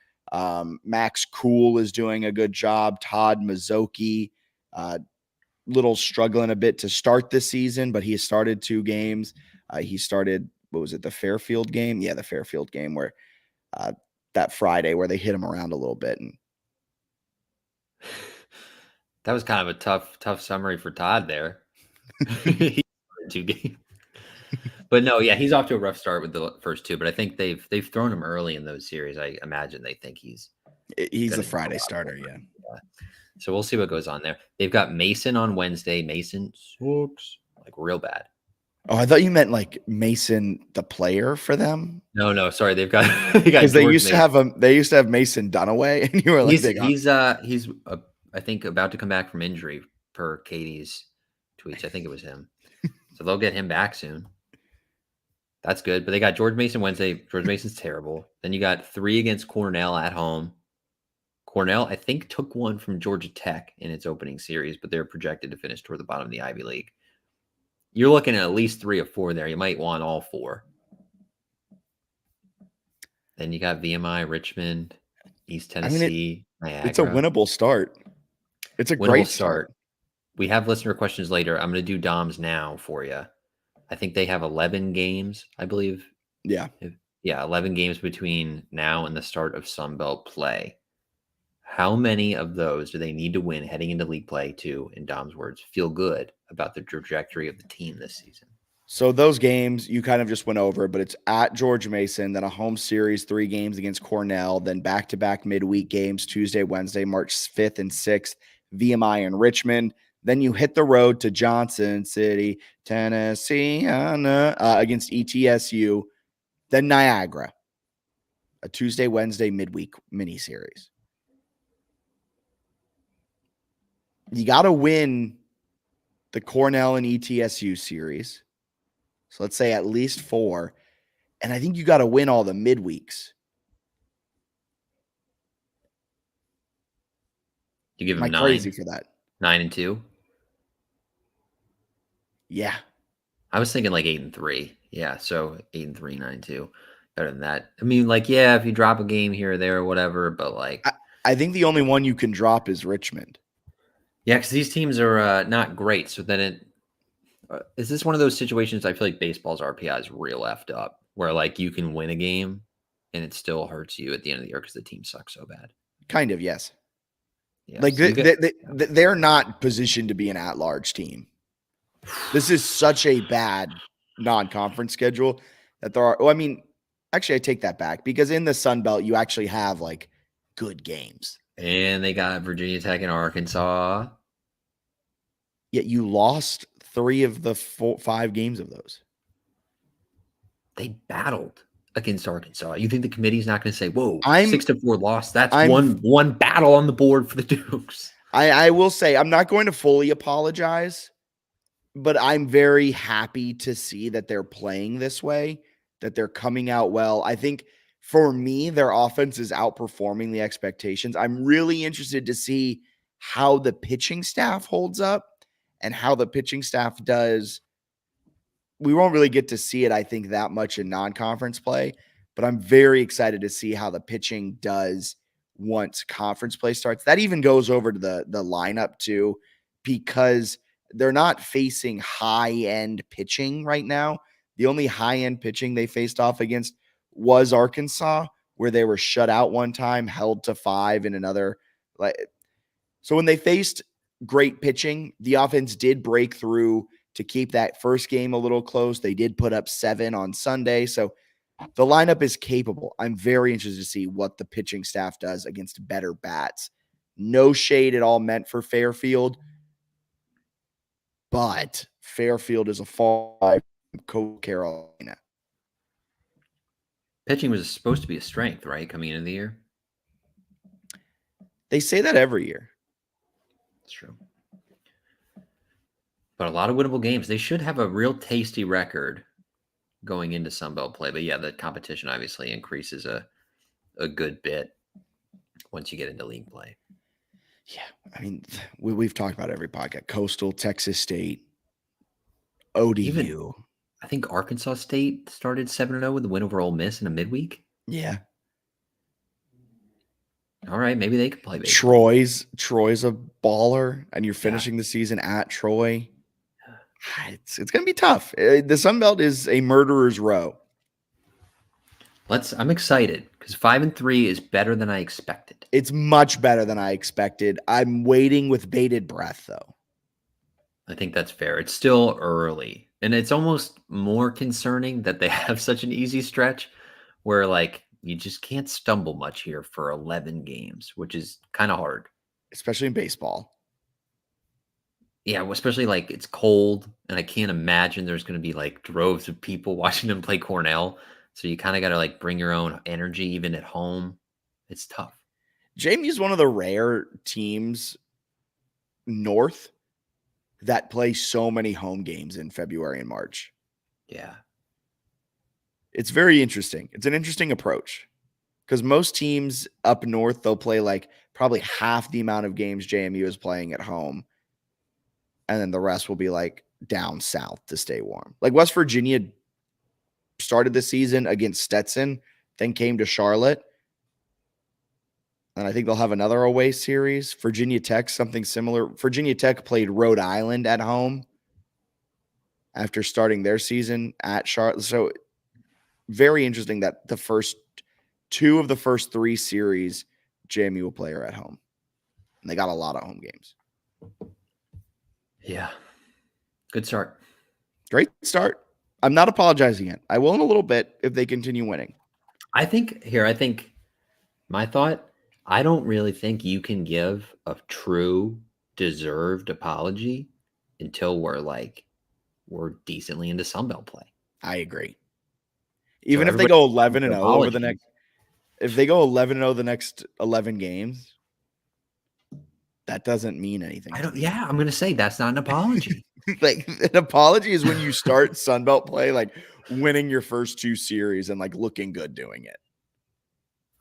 Max Cool is doing a good job. Todd Mazzocchi, little struggling a bit to start the season, but he has started 2 games. He started, what was it, the Fairfield game? Yeah, the Fairfield game where that Friday where they hit him around a little bit. And
that was kind of a tough summary for Todd there. He started 2 games. But no, yeah, he's off to a rough start with the first 2, but I think they've thrown him early in those series. I imagine they think he's
a Friday starter, yeah.
So we'll see what goes on there. They've got Mason on Wednesday. Mason sucks like real bad.
Oh, I thought you meant like Mason, the player for them.
No, sorry. They've got
because they used to have Mason Dunaway, and you were like,
he's I think about to come back from injury per Katie's tweets. I think it was him. So they'll get him back soon. That's good. But they got George Mason Wednesday. George Mason's terrible. Then you got 3 against Cornell at home. Cornell, I think, took 1 from Georgia Tech in its opening series, but they're projected to finish toward the bottom of the Ivy League. You're looking at least 3 or 4 there. You might want all 4. Then you got VMI, Richmond, East Tennessee, Niagara.
It's a winnable start. It's a great start.
We have listener questions later. I'm going to do Dom's now for you. I think they have 11 games, I believe.
Yeah.
Yeah, 11 games between now and the start of Sunbelt play. How many of those do they need to win heading into league play to, in Dom's words, feel good about the trajectory of the team this season?
So those games you kind of just went over, but it's at George Mason, then a home series, 3 games against Cornell, then back-to-back midweek games, Tuesday, Wednesday, March 5th and 6th, VMI and Richmond. Then you hit the road to Johnson City, Tennessee, against ETSU, then Niagara, a Tuesday, Wednesday, midweek mini series. You got to win the Cornell and ETSU series. So let's say at least 4. And I think you got to win all the midweeks.
You give them 9.
Crazy for that.
9-2.
Yeah.
I was thinking like 8-3. Yeah. So 8-3, 9-2. Better than that. I mean, like, yeah, if you drop a game here or there or whatever, but like,
I think the only one you can drop is Richmond.
Yeah, because these teams are not great. So then is this one of those situations? I feel like baseball's RPI is real effed up, where like you can win a game and it still hurts you at the end of the year because the team sucks so bad.
Kind of, yes.
Yeah,
like so they're not positioned to be an at-large team. This is such a bad non-conference schedule that there are. Well, I mean, actually, I take that back because in the Sun Belt, you actually have like good games.
And they got Virginia Tech and Arkansas.
Yet you lost 3 of the 5 games of those.
They battled against Arkansas. You think the committee's not going to say, whoa, 6-4 loss? That's one battle on the board for the Dukes.
I will say I'm not going to fully apologize, but I'm very happy to see that they're playing this way, that they're coming out well. I think for me, their offense is outperforming the expectations. I'm really interested to see how the pitching staff holds up and how the pitching staff does. We won't really get to see it, I think, that much in non-conference play, but I'm very excited to see how the pitching does once conference play starts. That even goes over to the lineup too, because they're not facing high-end pitching right now. The only high-end pitching they faced off against was Arkansas, where they were shut out one time, held to 5 in another. So when they faced great pitching, the offense did break through to keep that first game a little close. They did put up 7 on Sunday. So the lineup is capable. I'm very interested to see what the pitching staff does against better bats. No shade at all meant for Fairfield, but Fairfield is a far cry from Carolina.
Pitching was supposed to be a strength, right, coming into the year?
They say that every year.
That's true. But a lot of winnable games. They should have a real tasty record going into Sunbelt play. But yeah, the competition obviously increases a good bit once you get into league play.
Yeah, I mean, we've talked about every podcast. Coastal, Texas State, ODU.
Even I think Arkansas State started 7-0 with a win over Ole Miss in a midweek.
Yeah.
All right, maybe they could play baseball.
Troy's a baller, and you're finishing the season at Troy. It's going to be tough. The Sun Belt is a murderer's row.
I'm excited because 5-3 is better than I expected.
It's much better than I expected. I'm waiting with bated breath, though.
I think that's fair. It's still early, and it's almost more concerning that they have such an easy stretch where like you just can't stumble much here for 11 games, which is kind of hard.
Especially in baseball.
Yeah, well, especially like it's cold, and I can't imagine there's going to be like droves of people watching them play Cornell. So you kind of got to like bring your own energy even at home. It's tough.
JMU is one of the rare teams north that play so many home games in February and March.
Yeah.
It's very interesting. It's an interesting approach because most teams up north, they'll play like probably half the amount of games JMU is playing at home. And then the rest will be like down south to stay warm. Like West Virginia started the season against Stetson, then came to Charlotte. And I think they'll have another away series. Virginia Tech, something similar. Virginia Tech played Rhode Island at home after starting their season at Charlotte. So very interesting that the first two of the first three series JMU will play are at home. And they got a lot of home games.
Yeah. Good start.
Great start. I'm not apologizing yet. I will in a little bit if they continue winning.
I think my thought, I don't really think you can give a true deserved apology until we're decently into Sunbelt play.
I agree. Even if they go 11-0 over the next, if they go 11-0 the next 11 games, that doesn't mean anything.
I'm going to say that's not an apology.
Like an apology is when you start Sunbelt play, like winning your first two series and like looking good doing it.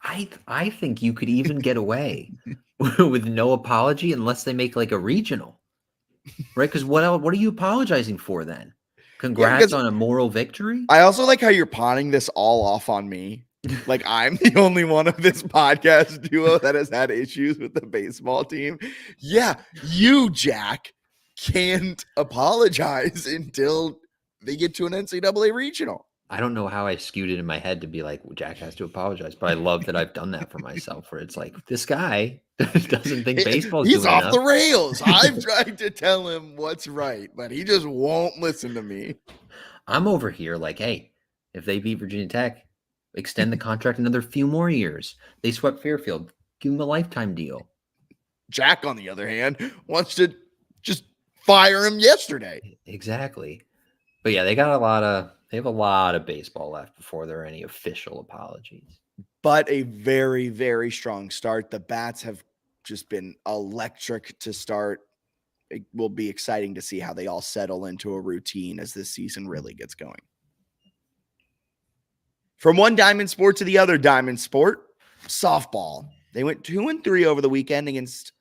I think you could even get away with no apology unless they make like a regional, right? Because what are you apologizing for then? Congrats on a moral victory.
I also like how you're pawning this all off on me. Like I'm the only one of this podcast duo that has had issues with the baseball team. Yeah, you, Jack, can't apologize until they get to an NCAA regional.
I don't know how I skewed it in my head to be like, well, Jack has to apologize, but I love that I've done that for myself where it's like, this guy doesn't think baseball's
He's
doing
off
enough.
the rails. I've tried to tell him what's right, but he just won't listen to me.
I'm over here like, hey, if they beat Virginia Tech, extend the contract another few more years. They swept Fairfield, give him a lifetime deal.
Jack, on the other hand, wants to just fire him yesterday.
Exactly. But yeah, they have a lot of baseball left before there are any official apologies.
But a very, very strong start. The Bats have just been electric to start. It will be exciting to see how they all settle into a routine as this season really gets going. From one diamond sport to the other diamond sport, softball. They went 2-3 over the weekend against,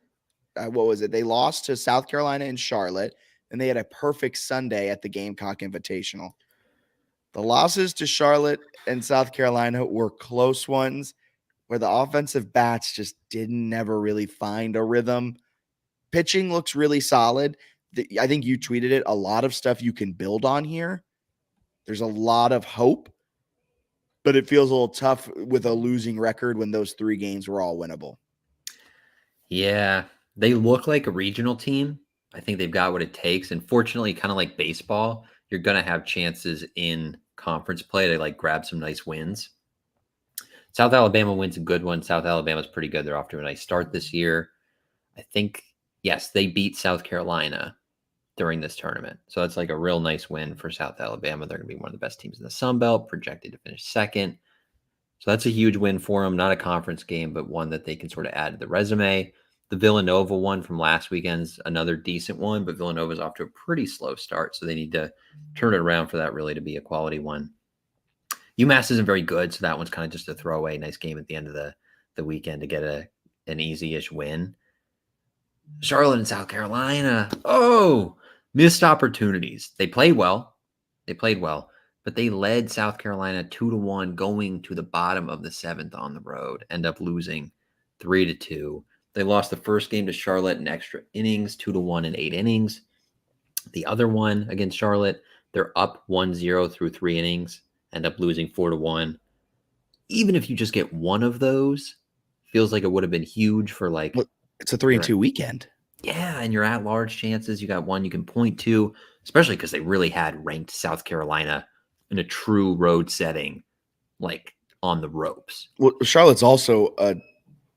They lost to South Carolina and Charlotte, and they had a perfect Sunday at the Gamecock Invitational. The losses to Charlotte and South Carolina were close ones where the offensive bats just never really find a rhythm. Pitching looks really solid. I think you tweeted it. A lot of stuff you can build on here. There's a lot of hope, but it feels a little tough with a losing record when those 3 games were all winnable.
Yeah, they look like a regional team. I think they've got what it takes. And fortunately, kind of like baseball, you're going to have chances in conference play to like grab some nice wins. South Alabama wins a good one. South Alabama's pretty good. They're off to a nice start this year. I think, yes, they beat South Carolina during this tournament. So that's like a real nice win for South Alabama. They're going to be one of the best teams in the Sun Belt, projected to finish second. So that's a huge win for them. Not a conference game, but one that they can sort of add to the resume. The Villanova one from last weekend's another decent one, but Villanova's off to a pretty slow start, so they need to turn it around for that really to be a quality one. UMass isn't very good, so that one's kind of just a throwaway nice game at the end of the weekend to get an easy-ish win. Charlotte and South Carolina. Oh, missed opportunities. They played well. But they led South Carolina 2-1 going to the bottom of the 7th on the road. End up losing 3-2. They lost the first game to Charlotte in extra innings, 2-1 in 8 innings. The other one against Charlotte, they're up 1-0 through 3 innings, end up losing 4-1. Even if you just get one of those, feels like it would have been huge for like.
Well, it's a 3-2 weekend.
Yeah, and your at-large chances, you got one you can point to, especially because they really had ranked South Carolina in a true road setting, like on the ropes.
Well, Charlotte's also a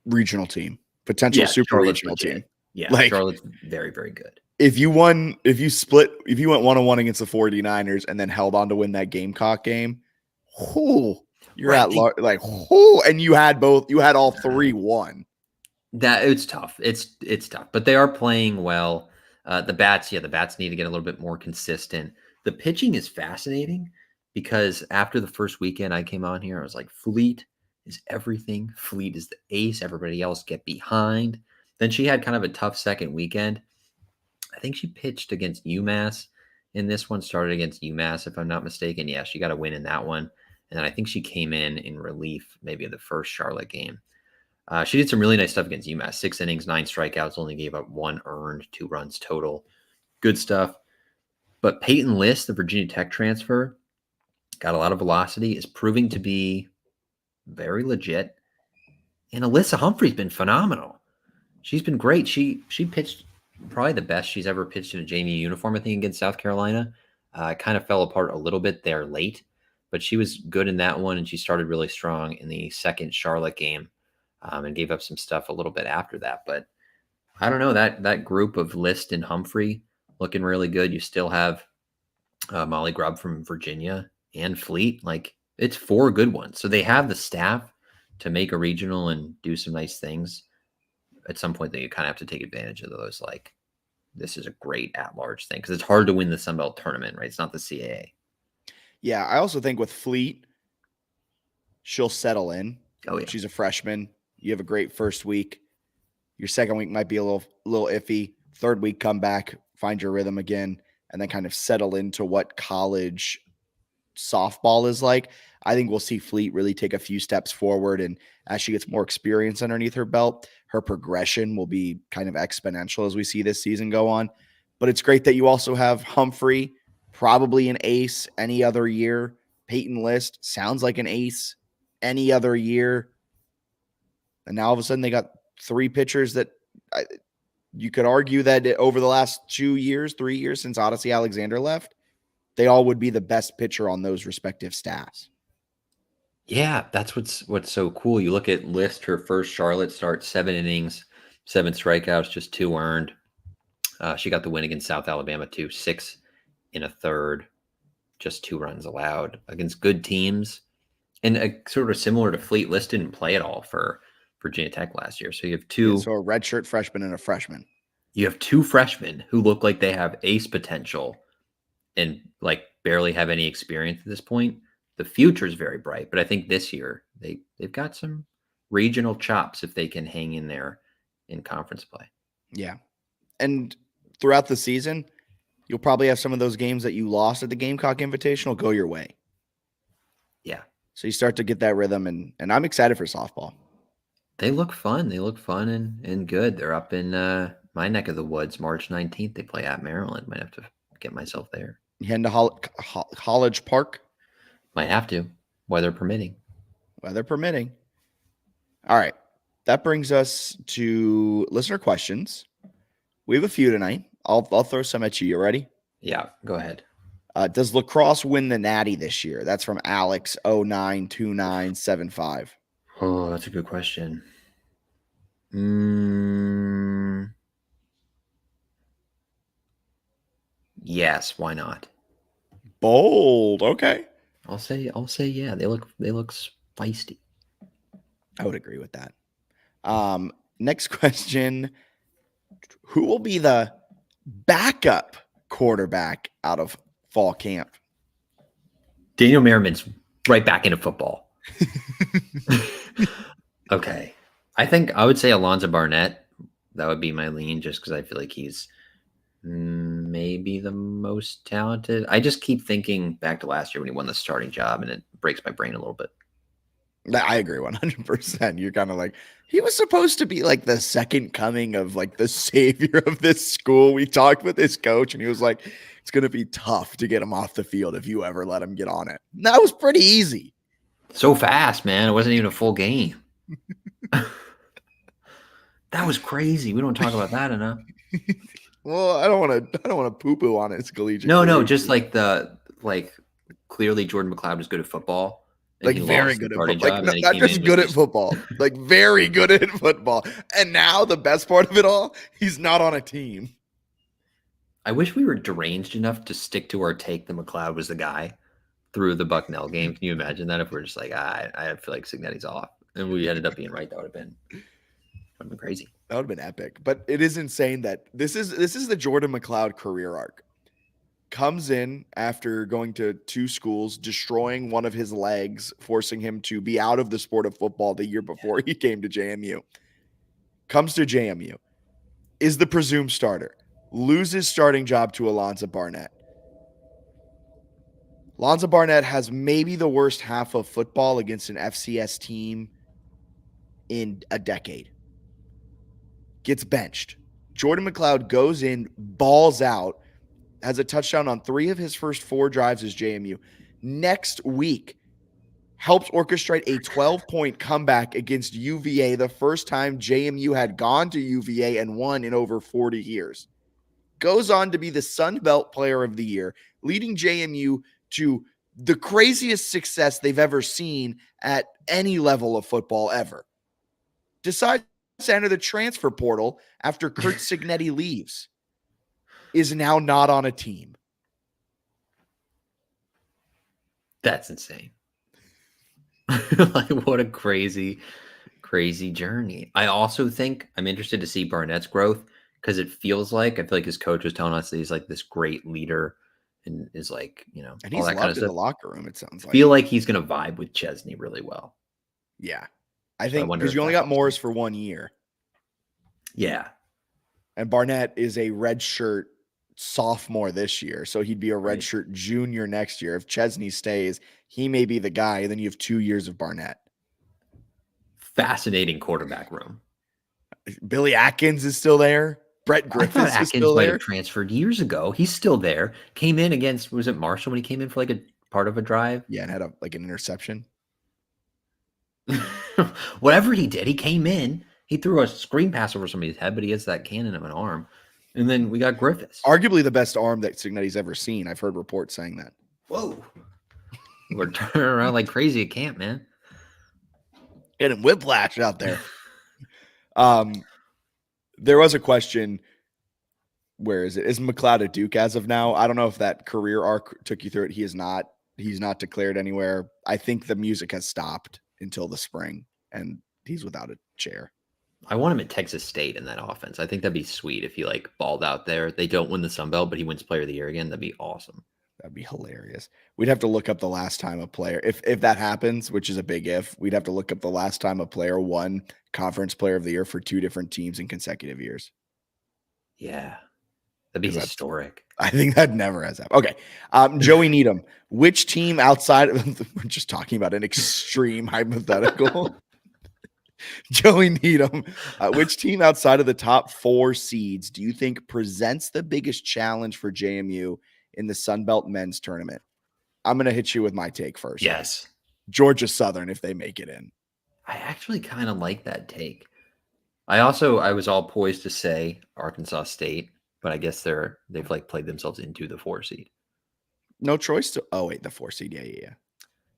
regional team, potential super
Charlotte's
regional
legit.
team.
Yeah,
like,
Charlotte's very, very good.
If you went 1-1 against the 49ers and then held on to win that Gamecock game, you're right, and you had all 3-1.
That it's tough. It's tough, but they are playing well. The bats need to get a little bit more consistent. The pitching is fascinating because after the first weekend I came on here, I was like, Fleet is everything. Fleet is the ace. Everybody else get behind. Then she had kind of a tough second weekend. I think she pitched against UMass in this one, started against UMass, if I'm not mistaken. Yeah, she got a win in that one. And then I think she came in relief maybe in the first Charlotte game. She did some really nice stuff against UMass. 6 innings, 9 strikeouts, only gave up 1 earned, 2 runs total. Good stuff. But Peyton List, the Virginia Tech transfer, got a lot of velocity, is proving to be very legit. And Alyssa Humphrey's been phenomenal. She's been great. She pitched probably the best she's ever pitched in a JMU uniform, I think, against South Carolina. Kind of fell apart a little bit there late, but she was good in that one, and she started really strong in the second Charlotte game. And gave up some stuff a little bit after that. But I don't know, that group of List and Humphrey looking really good. You still have Molly Grubb from Virginia and Fleet. Like, it's 4 good ones. So they have the staff to make a regional and do some nice things. At some point, that you kind of have to take advantage of those. Like, this is a great at-large thing because it's hard to win the Sun Belt tournament, right? It's not the CAA.
Yeah, I also think with Fleet, she'll settle in.
Oh, yeah.
She's a freshman. You have a great first week. Your second week might be a little iffy. Third week, come back, find your rhythm again, and then kind of settle into what college softball is like. I think we'll see Fleet really take a few steps forward. And as she gets more experience underneath her belt, her progression will be kind of exponential as we see this season go on. But it's great that you also have Humphrey, probably an ace any other year. Peyton List sounds like an ace any other year. And now all of a sudden they got 3 pitchers that you could argue that over the last 3 years since Odyssey Alexander left, they all would be the best pitcher on those respective staffs.
Yeah, that's what's so cool. You look at List, her first Charlotte start, 7 innings, 7 strikeouts, just 2 earned. She got the win against South Alabama too, 6 in a third, just 2 runs allowed against good teams. And sort of similar to Fleet, List didn't play at all for Virginia Tech last year. So you have 2.
So a redshirt freshman and a freshman.
You have 2 freshmen who look like they have ace potential and like barely have any experience at this point. The future is very bright, but I think this year they've got some regional chops if they can hang in there in conference play.
Yeah. And throughout the season, you'll probably have some of those games that you lost at the Gamecock Invitational go your way.
Yeah.
So you start to get that rhythm, and I'm excited for softball.
They look fun. They look fun and good. They're up in my neck of the woods, March 19th. They play at Maryland. Might have to get myself there.
You heading to College Park?
Might have to, weather permitting.
Weather permitting. All right. That brings us to listener questions. We have a few tonight. I'll throw some at you. You ready?
Yeah, go ahead.
Does lacrosse win the Natty this year? That's from Alex 092975.
Oh, that's a good question. Yes, why not?
Bold. Okay.
I'll say yeah. They look feisty.
I would agree with that. Next question. Who will be the backup quarterback out of fall camp?
Daniel Merriman's right back into football. Okay. I think I would say Alonzo Barnett, That would be my lean, just because I feel like he's maybe the most talented. I just keep thinking back to last year when he won the starting job, and it breaks my brain a little bit.
I agree 100%. You're kind of like, he was supposed to be like the second coming of like the savior of this school. We talked with his coach, and he was like, it's going to be tough to get him off the field if you ever let him get on it. And that was pretty easy.
So fast, man. It wasn't even a full game. That was crazy. We don't talk about that enough.
Well, I don't want to poo-poo on his collegiate
No,
career.
just clearly Jordan McLeod was good at football.
Like very good at football. Like not just good at football, like very good at football. And now the best part of it all, he's not on a team.
I wish we were deranged enough to stick to our take that McLeod was the guy through the Bucknell game. Can you imagine that if we're just like, I feel like Cignetti's off, and we ended up being right? That would have been crazy.
That would have been epic. But it is insane that this is the Jordan McLeod career arc. Comes in after going to 2 schools, destroying one of his legs, forcing him to be out of the sport of football the year before he came to JMU. Comes to JMU, is the presumed starter, loses starting job to Alonzo Barnett. Alonzo Barnett has maybe the worst half of football against an FCS team in a decade. Gets benched. Jordan McLeod goes in, balls out, has a touchdown on 3 of his first 4 drives as JMU. Next week, helps orchestrate a 12-point comeback against UVA, the first time JMU had gone to UVA and won in over 40 years. Goes on to be the Sun Belt Player of the Year, leading JMU to the craziest success they've ever seen at any level of football ever. Decides to enter the transfer portal after Kurt Cignetti leaves. Is now not on a team.
That's insane. Like, what a crazy journey. I also think I'm interested to see Barnett's growth, because I feel like his coach was telling us that he's like this great leader and is like,
and
all
he's
that
loved
kind of
in
stuff.
the locker room, it sounds like.
Feel like he's going to vibe with Chesney really well.
Yeah. I think because you only got Morris for 1 year.
Yeah.
And Barnett is a redshirt sophomore this year, so he'd be a redshirt junior next year. If Chesney stays, he may be the guy. Then you have 2 years of Barnett.
Fascinating quarterback room.
Billy Atkins is still there. Brett Griffiths is still there.
Might have transferred years ago. He's still there. Came in against, was it Marshall when he came in for like a part of a drive?
Yeah, and had an interception.
Whatever he did, he came in. He threw a screen pass over somebody's head, but he has that cannon of an arm. And then we got Griffiths.
Arguably the best arm that Cignetti's ever seen. I've heard reports saying that.
Whoa. We're turning around like crazy at camp, man.
Getting whiplash out there. There was a question. Where is it? Is McLeod at Duke as of now? I don't know if that career arc took you through it. He is not. He's not declared anywhere. I think the music has stopped until the spring, and he's without a chair.
I want him at Texas State in that offense. I think that'd be sweet if he like balled out there. They don't win the Sun Belt, but he wins Player of the Year again. That'd be awesome.
That'd be hilarious. We'd have to look up the last time a player, if that happens, which is a big if, we'd have to look up the last time a player won Conference Player of the Year for 2 different teams in consecutive years.
Yeah. That'd be historic.
I think that never has happened. Okay. Joey Needham, which team outside of, we're just talking about an extreme hypothetical. Joey Needham, which team outside of the top 4 seeds do you think presents the biggest challenge for JMU in the Sun Belt men's tournament? I'm going to hit you with my take first.
Yes.
Georgia Southern, if they make it in.
I actually kind of like that take. I was all poised to say Arkansas State, but I guess they've like played themselves into the 4 seed.
No choice to. Oh wait, the 4 seed.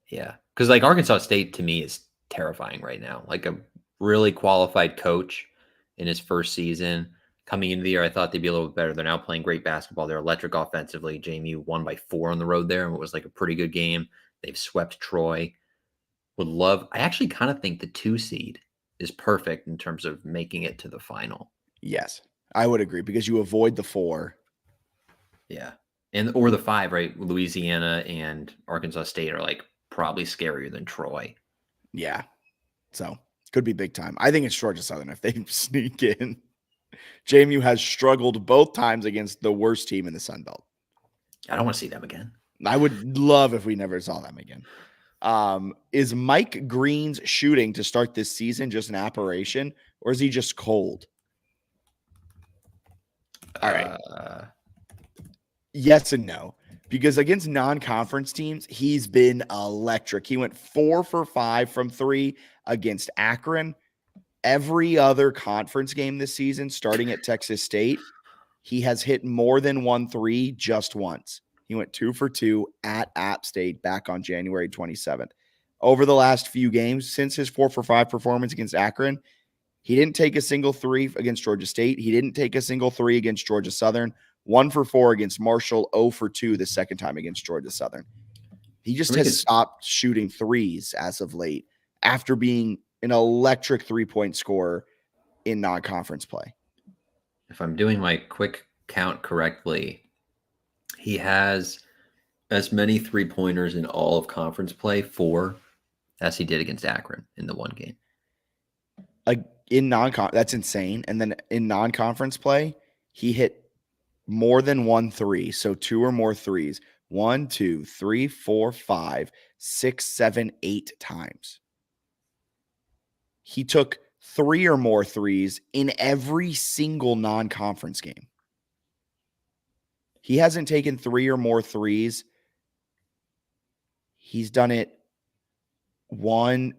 Yeah.
Because like Arkansas State to me is terrifying right now. Like a really qualified coach in his first season coming into the year. I thought they'd be a little bit better. They're now playing great basketball. They're electric offensively. JMU won by 4 on the road there, and it was like a pretty good game. They've swept Troy. I actually kind of think the 2 seed is perfect in terms of making it to the final.
Yes, I would agree because you avoid the 4.
Yeah. Or the 5, right? Louisiana and Arkansas State are like probably scarier than Troy.
Yeah. So could be big time. I think it's Georgia Southern if they sneak in. JMU has struggled both times against the worst team in the Sun Belt.
I don't want to see them again.
I would love if we never saw them again. Is Mike Green's shooting to start this season just an aberration, or is he just cold? All right. Yes and no. Because against non-conference teams, he's been electric. He went 4 for 5 from 3 against Akron. Every other conference game this season, starting at Texas State, he has hit more than 1 3 just once. He went 2 for 2 at App State back on January 27th. Over the last few games, since his 4 for 5 performance against Akron, he didn't take a single 3 against Georgia State. He didn't take a single 3 against Georgia Southern. 1 for 4 against Marshall, 0 for 2 the second time against Georgia Southern. He just has stopped shooting threes as of late after being an electric 3-point scorer in non-conference play.
If I'm doing my quick count correctly, he has as many 3-pointers in all of conference play, 4, as he did against Akron in the one game.
In that's insane. And then in non-conference play, he hit more than 1 3. So 2 or more threes. 1, 2, 3, 4, 5, 6, 7, 8 times. He took 3 or more threes in every single non-conference game. He hasn't taken 3 or more threes. He's done it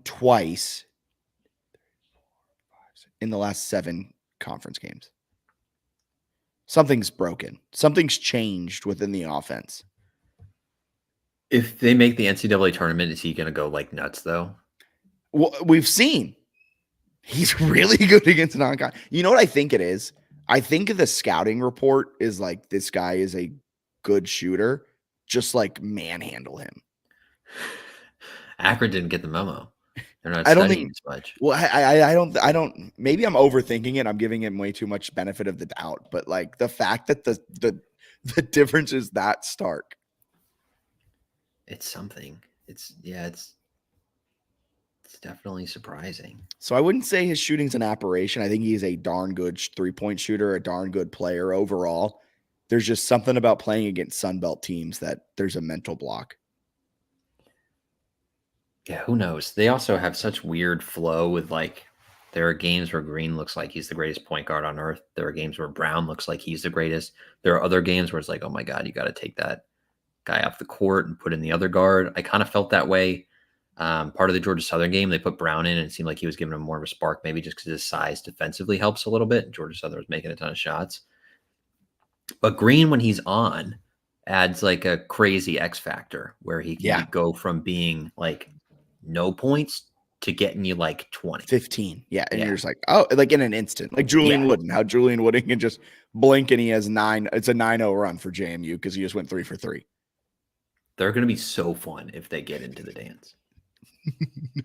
twice in the last 7 conference games. Something's broken. Something's changed within the offense.
If they make the NCAA tournament, is he going to go like nuts though?
Well, we've seen he's really good against non-con. You know what I think it is? I think the scouting report is like, this guy is a good shooter. Just like manhandle him.
Akron didn't get the memo. They're not studying as much.
Well, I don't. Maybe I'm overthinking it. I'm giving him way too much benefit of the doubt. But like the fact that the difference is that stark.
It's something. It's definitely surprising.
So I wouldn't say his shooting's an aberration. I think he's a darn good 3-point shooter, a darn good player overall. There's just something about playing against Sun Belt teams that there's a mental block.
Yeah, who knows? They also have such weird flow with like, there are games where Green looks like he's the greatest point guard on earth. There are games where Brown looks like he's the greatest. There are other games where it's like, oh my God, you got to take that guy off the court and put in the other guard. I kind of felt that way. Part of the Georgia Southern game, they put Brown in and it seemed like he was giving him more of a spark, maybe just because his size defensively helps a little bit. Georgia Southern was making a ton of shots. But Green, when he's on, adds like a crazy X factor where he can go from being like no points to getting you like 20.
15. Yeah. And you're just like, oh, like in an instant. Like Julian Wooden. How Julian Wooden can just blink and he has 9. It's a 9-0 run for JMU because he just went 3 for 3.
They're going to be so fun if they get into the dance.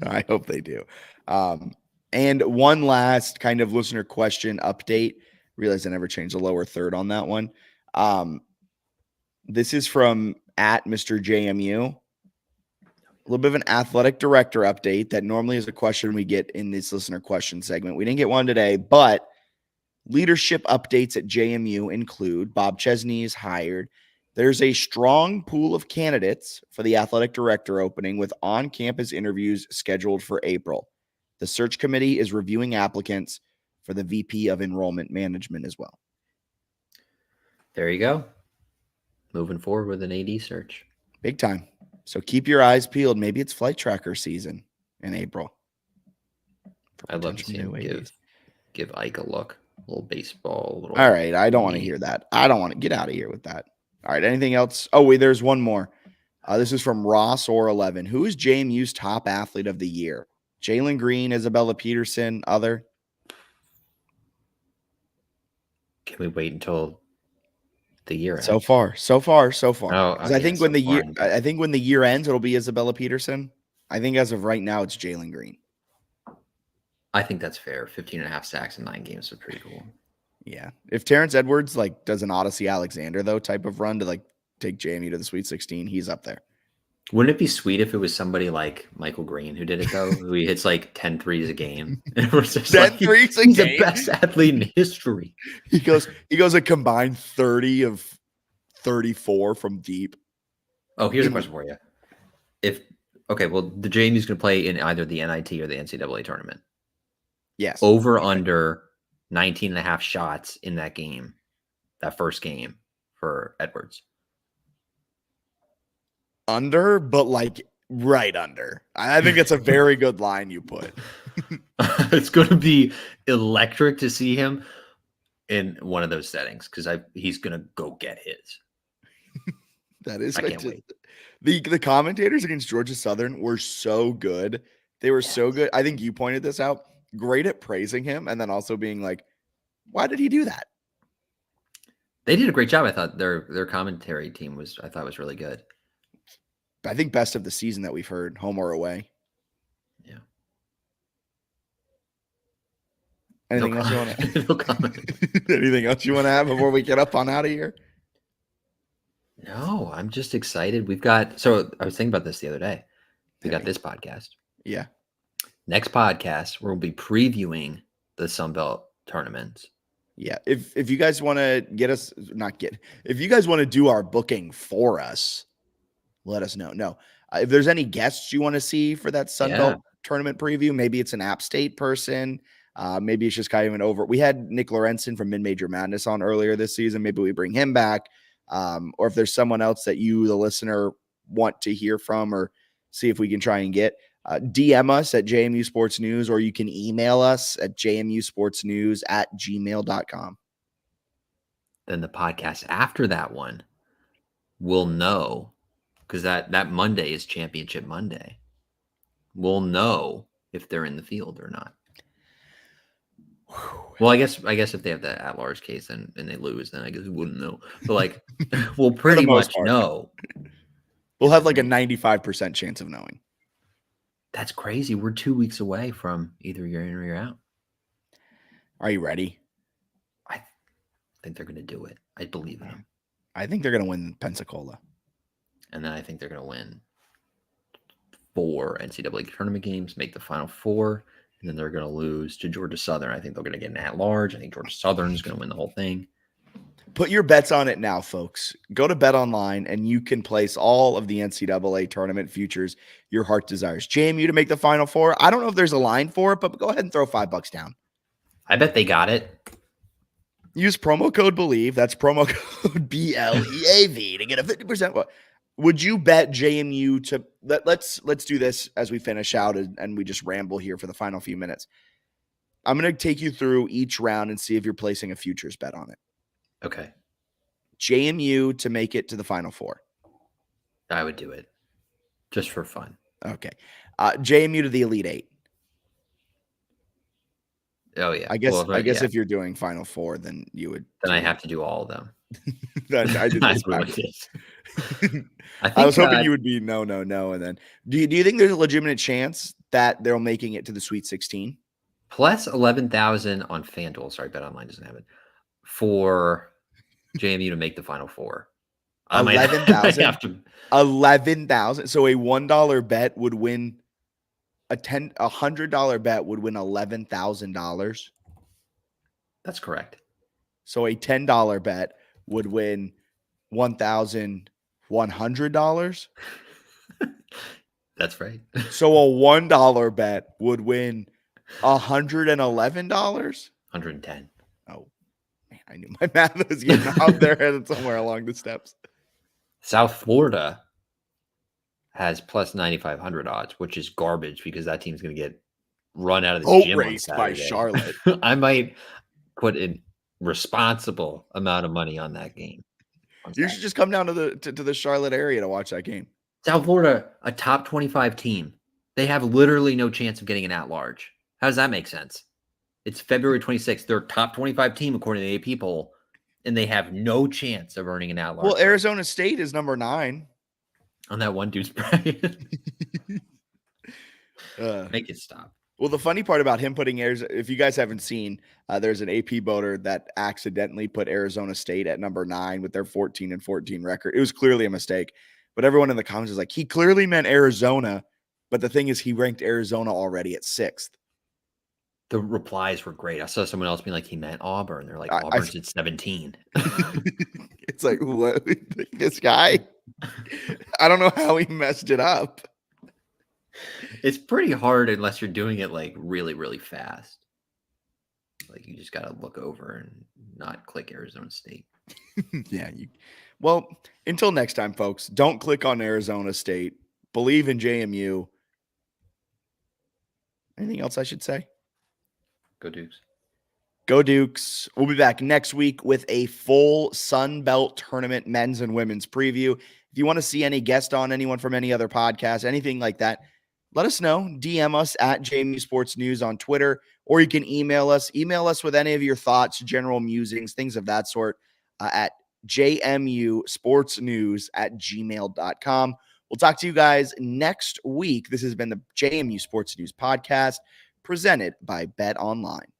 I hope they do. And one last kind of listener question update. Realize I never changed the lower third on that one. This is from at Mr. JMU. A little bit of an athletic director update that normally is a question we get in this listener question segment. We didn't get one today, but leadership updates at JMU include Bob Chesney is hired. There's a strong pool of candidates for the athletic director opening with on-campus interviews scheduled for April. The search committee is reviewing applicants for the VP of Enrollment Management as well.
There you go. Moving forward with an AD search.
Big time. So keep your eyes peeled. Maybe it's flight tracker season in April.
I'd love to see him give Ike a look. A little baseball.
All right. I don't want to hear that. I don't want to get out of here with that. All right. Anything else? Oh, wait, there's one more. This is from Ross or 11. Who is JMU's top athlete of the year? Jalen Green, Isabella Peterson, other?
Can we wait until the year ends?
So far. Oh,
okay,
I think when the year ends, it'll be Isabella Peterson. I think as of right now, it's Jalen Green.
I think that's fair. 15.5 sacks in 9 games is pretty cool.
Yeah. If Terrence Edwards like does an Odyssey Alexander though type of run to like take JMU to the Sweet 16, he's up there.
Wouldn't it be sweet if it was somebody like Michael Green who did it though? Who he hits like 10 threes a game. And it was just
10
like
threes a
he's
game?
the best athlete in history.
He goes a combined 30 of 34 from deep.
Oh, here's a question for you. Well, the JMU's going to play in either the NIT or the NCAA tournament.
Yes.
Over under 19 and a half shots in that game, that first game for Edwards.
Under, but like right under. I think it's a very good line you put.
It's going to be electric to see him in one of those settings because he's going to go get his.
That is,
I can't wait.
The commentators against Georgia Southern were so good. They were so good. I think you pointed this out. Great at praising him and then also being like, why did he do that?
They did a great job. I thought their commentary team was really good.
I think best of the season that we've heard, home or away.
Yeah.
Anything else you want to?
No comment.
Anything else you want to have before we get up on out of here?
No, I'm just excited. I was thinking about this the other day. We got this podcast.
Yeah.
Next podcast, we'll be previewing the Sunbelt tournaments.
Yeah. If you guys want to if you guys want to do our booking for us, let us know. No. If there's any guests you want to see for that Sunbelt tournament preview, maybe it's an App State person. Maybe it's just kind of an over. We had Nick Lorenzen from Mid-Major Madness on earlier this season. Maybe we bring him back. Or if there's someone else that you, the listener, want to hear from or see if we can try and get, DM us at JMU Sports News, or you can email us at jmusportsnews@gmail.com.
Then the podcast after that one will know, because that Monday is Championship Monday. We'll know if they're in the field or not. Well, I guess if they have that at-large case and they lose, then I guess we wouldn't know. But like, we'll pretty much know.
We'll have like a 95% chance of knowing.
That's crazy. We're 2 weeks away from either you're in or you're out.
Are you ready?
I think they're going to do it. I believe in them.
I think they're going to win Pensacola.
And then I think they're going to win 4 NCAA tournament games, make the Final Four, and then they're going to lose to Georgia Southern. I think they're going to get an at-large. I think Georgia Southern is going to win the whole thing.
Put your bets on it now, folks. Go to Bet Online, and you can place all of the NCAA tournament futures your heart desires. JMU to make the Final Four. I don't know if there's a line for it, but go ahead and throw $5 down.
I bet they got it.
Use promo code BELIEVE. That's promo code BLEAV to get a 50%. Would you bet JMU to let's do this as we finish out and we just ramble here for the final few minutes. I'm going to take you through each round and see if you're placing a futures bet on it.
Okay.
JMU to make it to the Final Four.
I would do it just for fun.
Okay. JMU to the Elite Eight.
Oh yeah.
I guess if you're doing Final Four, then you would.
Then I have to do all of them.
I did this
backwards.
I was hoping you would be no, and then do you think there's a legitimate chance that they're making it to the Sweet 16?
Plus 11,000 on FanDuel. Sorry, Bet Online doesn't have it for JMU to make the Final Four.
11,000. 11,000. So a $1 bet would win a $100 bet would win $11,000.
That's correct.
So a $10 bet would win $1,100.
That's right.
So a $1 bet would win $111.
110.
Oh man, I knew my math was getting out there and somewhere along the steps.
South Florida has plus 9,500 odds, which is garbage because that team's going to get run out of the gym
raced by Charlotte.
I might put a responsible amount of money on that game.
You should just come down to the Charlotte area to watch that game.
South Florida, a top 25 team. They have literally no chance of getting an at-large. How does that make sense? It's February 26th. They're a top 25 team according to the AP poll, and they have no chance of earning an at-large.
Well, Arizona State is number 9.
On that one dude's bracket. Make it stop.
Well, the funny part about him putting Arizona, if you guys haven't seen, there's an AP voter that accidentally put Arizona State at number 9 with their 14-14 record. It was clearly a mistake. But everyone in the comments is like, he clearly meant Arizona. But the thing is, he ranked Arizona already at 6th.
The replies were great. I saw someone else being like, he meant Auburn. They're like, Auburn's at 17.
It's like, what? This guy? I don't know how he messed it up.
It's pretty hard unless you're doing it like really, really fast. Like you just got to look over and not click Arizona State.
Yeah. Well, until next time, folks, don't click on Arizona State. Believe in JMU. Anything else I should say?
Go Dukes.
Go Dukes. We'll be back next week with a full Sun Belt tournament men's and women's preview. If you want to see any guest on, anyone from any other podcast, anything like that, let us know. DM us at JMU Sports News on Twitter, or you can email us. Email us with any of your thoughts, general musings, things of that sort at jmusportsnews@gmail.com. We'll talk to you guys next week. This has been the JMU Sports News podcast presented by Bet Online.